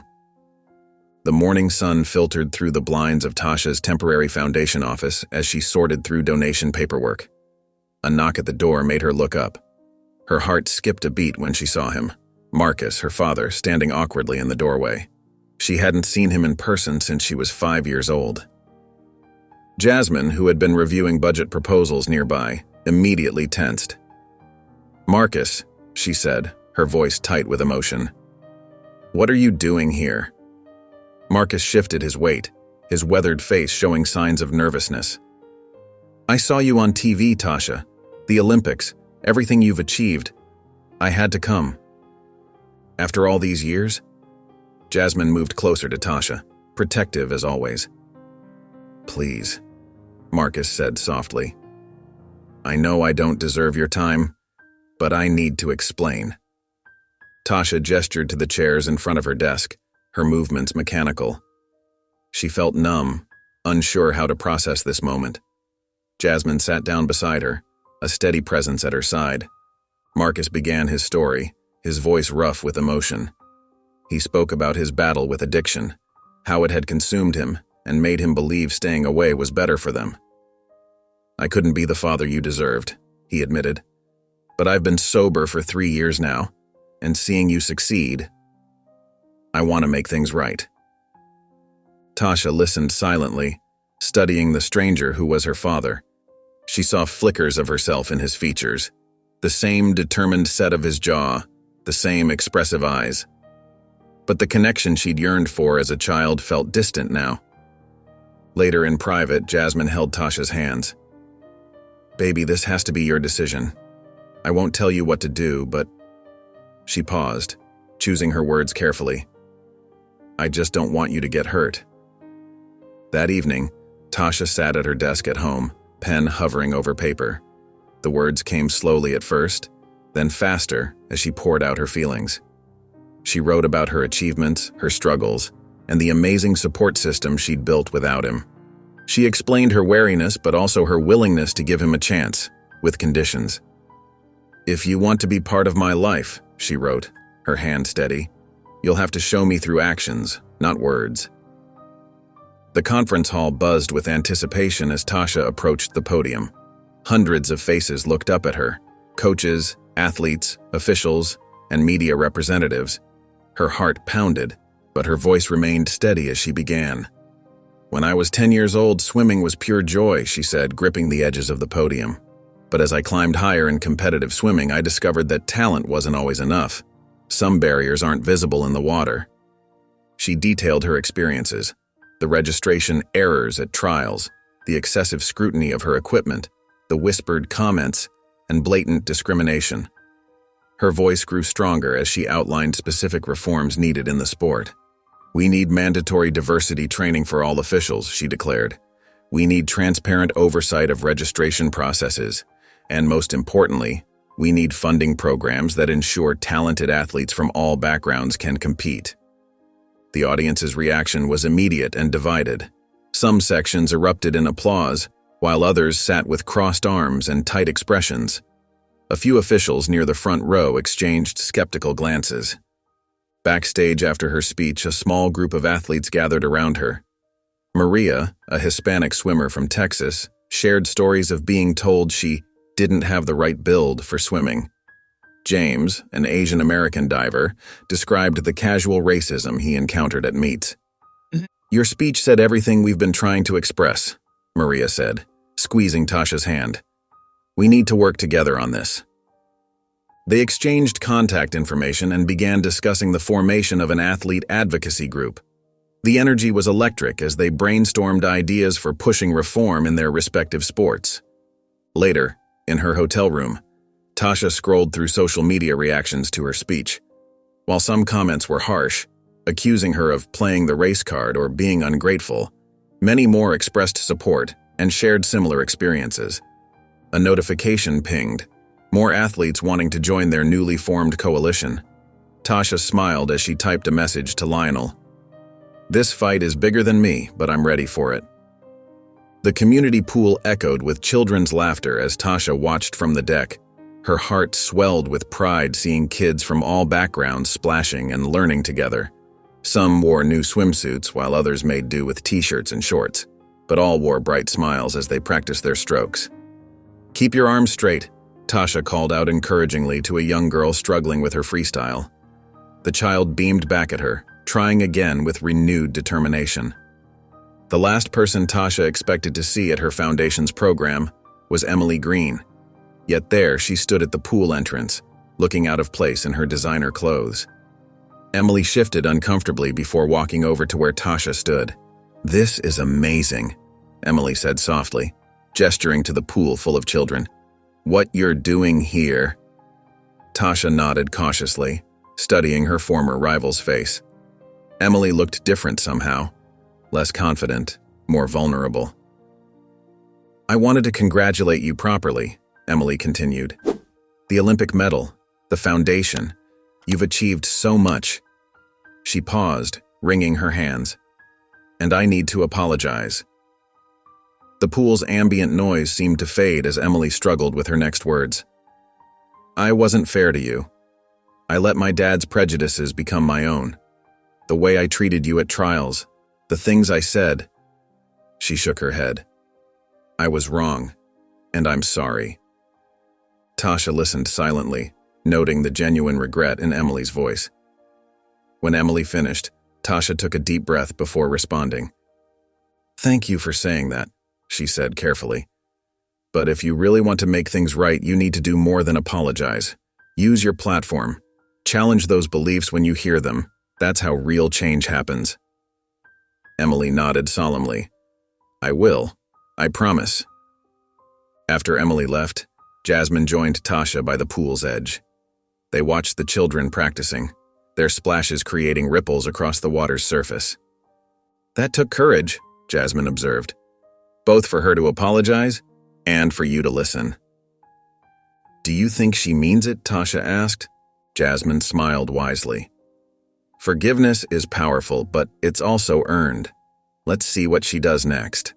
The morning sun filtered through the blinds of Tasha's temporary foundation office as she sorted through donation paperwork. A knock at the door made her look up. Her heart skipped a beat when she saw him, Marcus, her father, standing awkwardly in the doorway. She hadn't seen him in person since she was 5 years old. Jasmine, who had been reviewing budget proposals nearby, immediately tensed. "Marcus," she said, her voice tight with emotion. "What are you doing here?" Marcus shifted his weight, his weathered face showing signs of nervousness. "I saw you on TV, Tasha. The Olympics. Everything you've achieved. I had to come. After all these years? Jasmine moved closer to Tasha, protective as always. Please, Marcus said softly. I know I don't deserve your time, but I need to explain. Tasha gestured to the chairs in front of her desk, her movements mechanical. She felt numb, unsure how to process this moment. Jasmine sat down beside her, a steady presence at her side. Marcus began his story, his voice rough with emotion. He spoke about his battle with addiction, how it had consumed him and made him believe staying away was better for them. I couldn't be the father you deserved, he admitted. But I've been sober for 3 years now, and seeing you succeed, I want to make things right. Tasha listened silently, studying the stranger who was her father. She saw flickers of herself in his features, the same determined set of his jaw, the same expressive eyes. But the connection she'd yearned for as a child felt distant now. Later in private, Jasmine held Tasha's hands. Baby, this has to be your decision. I won't tell you what to do, but... She paused, choosing her words carefully. I just don't want you to get hurt. That evening, Tasha sat at her desk at home, pen hovering over paper. The words came slowly at first, then faster as she poured out her feelings. She wrote about her achievements, her struggles, and the amazing support system she'd built without him. She explained her wariness, but also her willingness to give him a chance, with conditions. If you want to be part of my life, she wrote, her hand steady, you'll have to show me through actions, not words. The conference hall buzzed with anticipation as Tasha approached the podium. Hundreds of faces looked up at her, coaches, athletes, officials, and media representatives. Her heart pounded, but her voice remained steady as she began. When I was 10 years old, swimming was pure joy, she said, gripping the edges of the podium. But as I climbed higher in competitive swimming, I discovered that talent wasn't always enough. Some barriers aren't visible in the water. She detailed her experiences, the registration errors at trials, the excessive scrutiny of her equipment, the whispered comments, and blatant discrimination. Her voice grew stronger as she outlined specific reforms needed in the sport. We need mandatory diversity training for all officials, she declared. We need transparent oversight of registration processes. And most importantly, we need funding programs that ensure talented athletes from all backgrounds can compete. The audience's reaction was immediate and divided. Some sections erupted in applause, while others sat with crossed arms and tight expressions. A few officials near the front row exchanged skeptical glances. Backstage after her speech, a small group of athletes gathered around her. Maria, a Hispanic swimmer from Texas, shared stories of being told she didn't have the right build for swimming. James, an Asian American diver, described the casual racism he encountered at meets. Your speech said everything we've been trying to express, Maria said, squeezing Tasha's hand. We need to work together on this. They exchanged contact information and began discussing the formation of an athlete advocacy group. The energy was electric as they brainstormed ideas for pushing reform in their respective sports. Later, in her hotel room, Tasha scrolled through social media reactions to her speech. While some comments were harsh, accusing her of playing the race card or being ungrateful, many more expressed support and shared similar experiences. A notification pinged, more athletes wanting to join their newly formed coalition. Tasha smiled as she typed a message to Lionel. This fight is bigger than me, but I'm ready for it. The community pool echoed with children's laughter as Tasha watched from the deck. Her heart swelled with pride seeing kids from all backgrounds splashing and learning together. Some wore new swimsuits while others made do with t-shirts and shorts, but all wore bright smiles as they practiced their strokes. Keep your arms straight, Tasha called out encouragingly to a young girl struggling with her freestyle. The child beamed back at her, trying again with renewed determination. The last person Tasha expected to see at her foundation's program was Emily Green. Yet there she stood at the pool entrance, looking out of place in her designer clothes. Emily shifted uncomfortably before walking over to where Tasha stood. This is amazing, Emily said softly, gesturing to the pool full of children. What you're doing here?" Tasha nodded cautiously, studying her former rival's face. Emily looked different somehow, less confident, more vulnerable. "I wanted to congratulate you properly," Emily continued. "The Olympic medal, the foundation, you've achieved so much." She paused, wringing her hands. "And I need to apologize." The pool's ambient noise seemed to fade as Emily struggled with her next words. "I wasn't fair to you. I let my dad's prejudices become my own. The way I treated you at trials, the things I said." She shook her head. "I was wrong, and I'm sorry." Tasha listened silently, noting the genuine regret in Emily's voice. When Emily finished, Tasha took a deep breath before responding. "Thank you for saying that," she said carefully. "But if you really want to make things right, you need to do more than apologize. Use your platform. Challenge those beliefs when you hear them. That's how real change happens." Emily nodded solemnly. "I will. I promise." After Emily left, Jasmine joined Tasha by the pool's edge. They watched the children practicing, their splashes creating ripples across the water's surface. "That took courage," Jasmine observed. "Both for her to apologize and for you to listen." "Do you think she means it?" Tasha asked. Jasmine smiled wisely. "Forgiveness is powerful, but it's also earned. Let's see what she does next."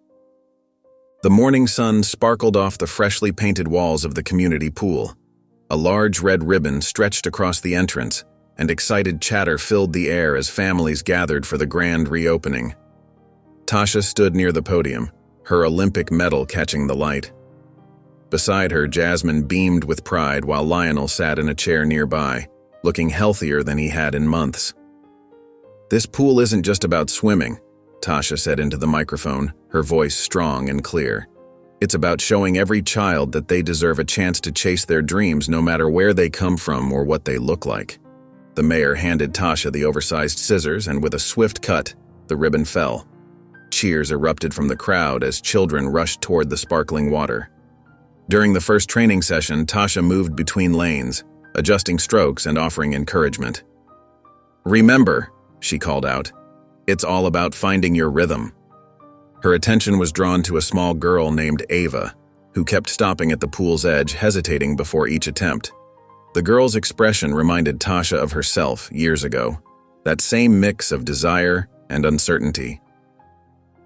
The morning sun sparkled off the freshly painted walls of the community pool. A large red ribbon stretched across the entrance, and excited chatter filled the air as families gathered for the grand reopening. Tasha stood near the podium, her Olympic medal catching the light. Beside her, Jasmine beamed with pride while Lionel sat in a chair nearby, looking healthier than he had in months. "This pool isn't just about swimming," Tasha said into the microphone, her voice strong and clear. "It's about showing every child that they deserve a chance to chase their dreams no matter where they come from or what they look like." The mayor handed Tasha the oversized scissors, and with a swift cut, the ribbon fell. Cheers erupted from the crowd as children rushed toward the sparkling water. During the first training session, Tasha moved between lanes, adjusting strokes and offering encouragement. "Remember," she called out, "it's all about finding your rhythm." Her attention was drawn to a small girl named Ava, who kept stopping at the pool's edge, hesitating before each attempt. The girl's expression reminded Tasha of herself years ago, that same mix of desire and uncertainty.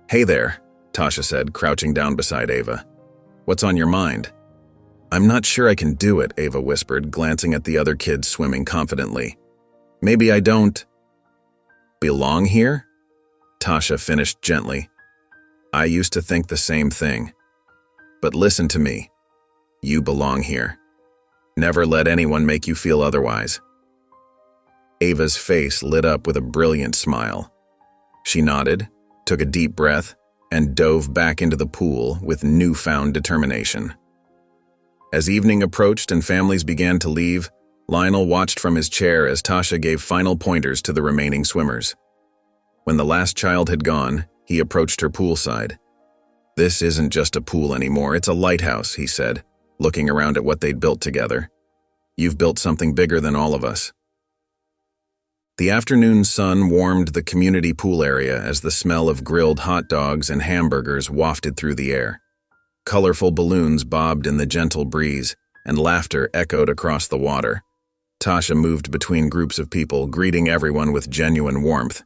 "Hey there," Tasha said, crouching down beside Ava. "What's on your mind?" "I'm not sure I can do it," Ava whispered, glancing at the other kids swimming confidently. "Maybe I don't belong here?" Tasha finished gently. "I used to think the same thing. But listen to me. You belong here. Never let anyone make you feel otherwise." Ava's face lit up with a brilliant smile. She nodded, took a deep breath, and dove back into the pool with newfound determination. As evening approached and families began to leave, Lionel watched from his chair as Tasha gave final pointers to the remaining swimmers. When the last child had gone, he approached her poolside. "This isn't just a pool anymore, it's a lighthouse," he said, looking around at what they'd built together. "You've built something bigger than all of us." The afternoon sun warmed the community pool area as the smell of grilled hot dogs and hamburgers wafted through the air. Colorful balloons bobbed in the gentle breeze, and laughter echoed across the water. Tasha moved between groups of people, greeting everyone with genuine warmth.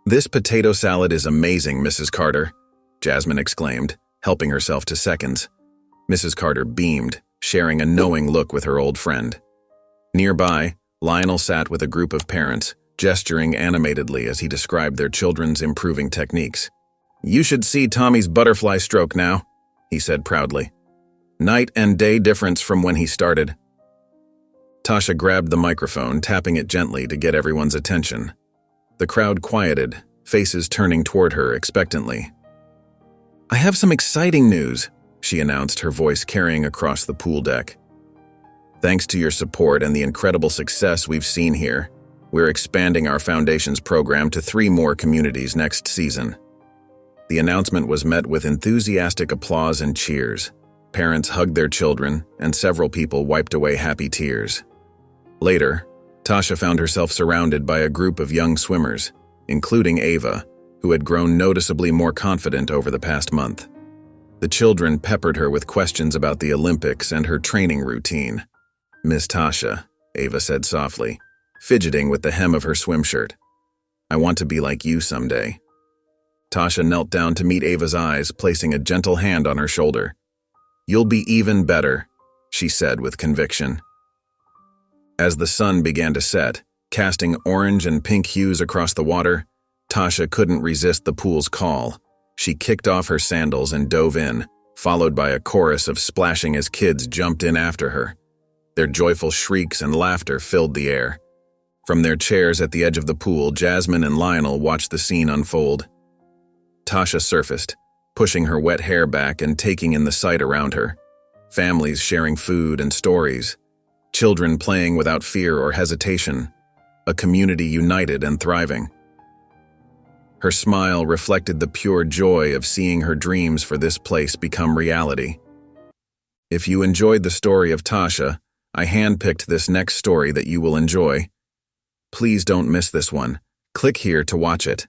"This potato salad is amazing, Mrs. Carter," Jasmine exclaimed, helping herself to seconds. Mrs. Carter beamed, sharing a knowing look with her old friend. Nearby, Lionel sat with a group of parents, gesturing animatedly as he described their children's improving techniques. "You should see Tommy's butterfly stroke now," he said proudly. "Night and day difference from when he started." Tasha grabbed the microphone, tapping it gently to get everyone's attention. The crowd quieted, faces turning toward her expectantly. "I have some exciting news," she announced, her voice carrying across the pool deck. "Thanks to your support and the incredible success we've seen here, we're expanding our Foundations program to 3 more communities next season." The announcement was met with enthusiastic applause and cheers. Parents hugged their children, and several people wiped away happy tears. Later, Tasha found herself surrounded by a group of young swimmers, including Ava, who had grown noticeably more confident over the past month. The children peppered her with questions about the Olympics and her training routine. "Miss Tasha," Ava said softly, fidgeting with the hem of her swim shirt. "I want to be like you someday." Tasha knelt down to meet Ava's eyes, placing a gentle hand on her shoulder. "You'll be even better," she said with conviction. As the sun began to set, casting orange and pink hues across the water, Tasha couldn't resist the pool's call. She kicked off her sandals and dove in, followed by a chorus of splashing as kids jumped in after her. Their joyful shrieks and laughter filled the air. From their chairs at the edge of the pool, Jasmine and Lionel watched the scene unfold. Tasha surfaced, pushing her wet hair back and taking in the sight around her. Families sharing food and stories. Children playing without fear or hesitation. A community united and thriving. Her smile reflected the pure joy of seeing her dreams for this place become reality. If you enjoyed the story of Tasha, I handpicked this next story that you will enjoy. Please don't miss this one. Click here to watch it.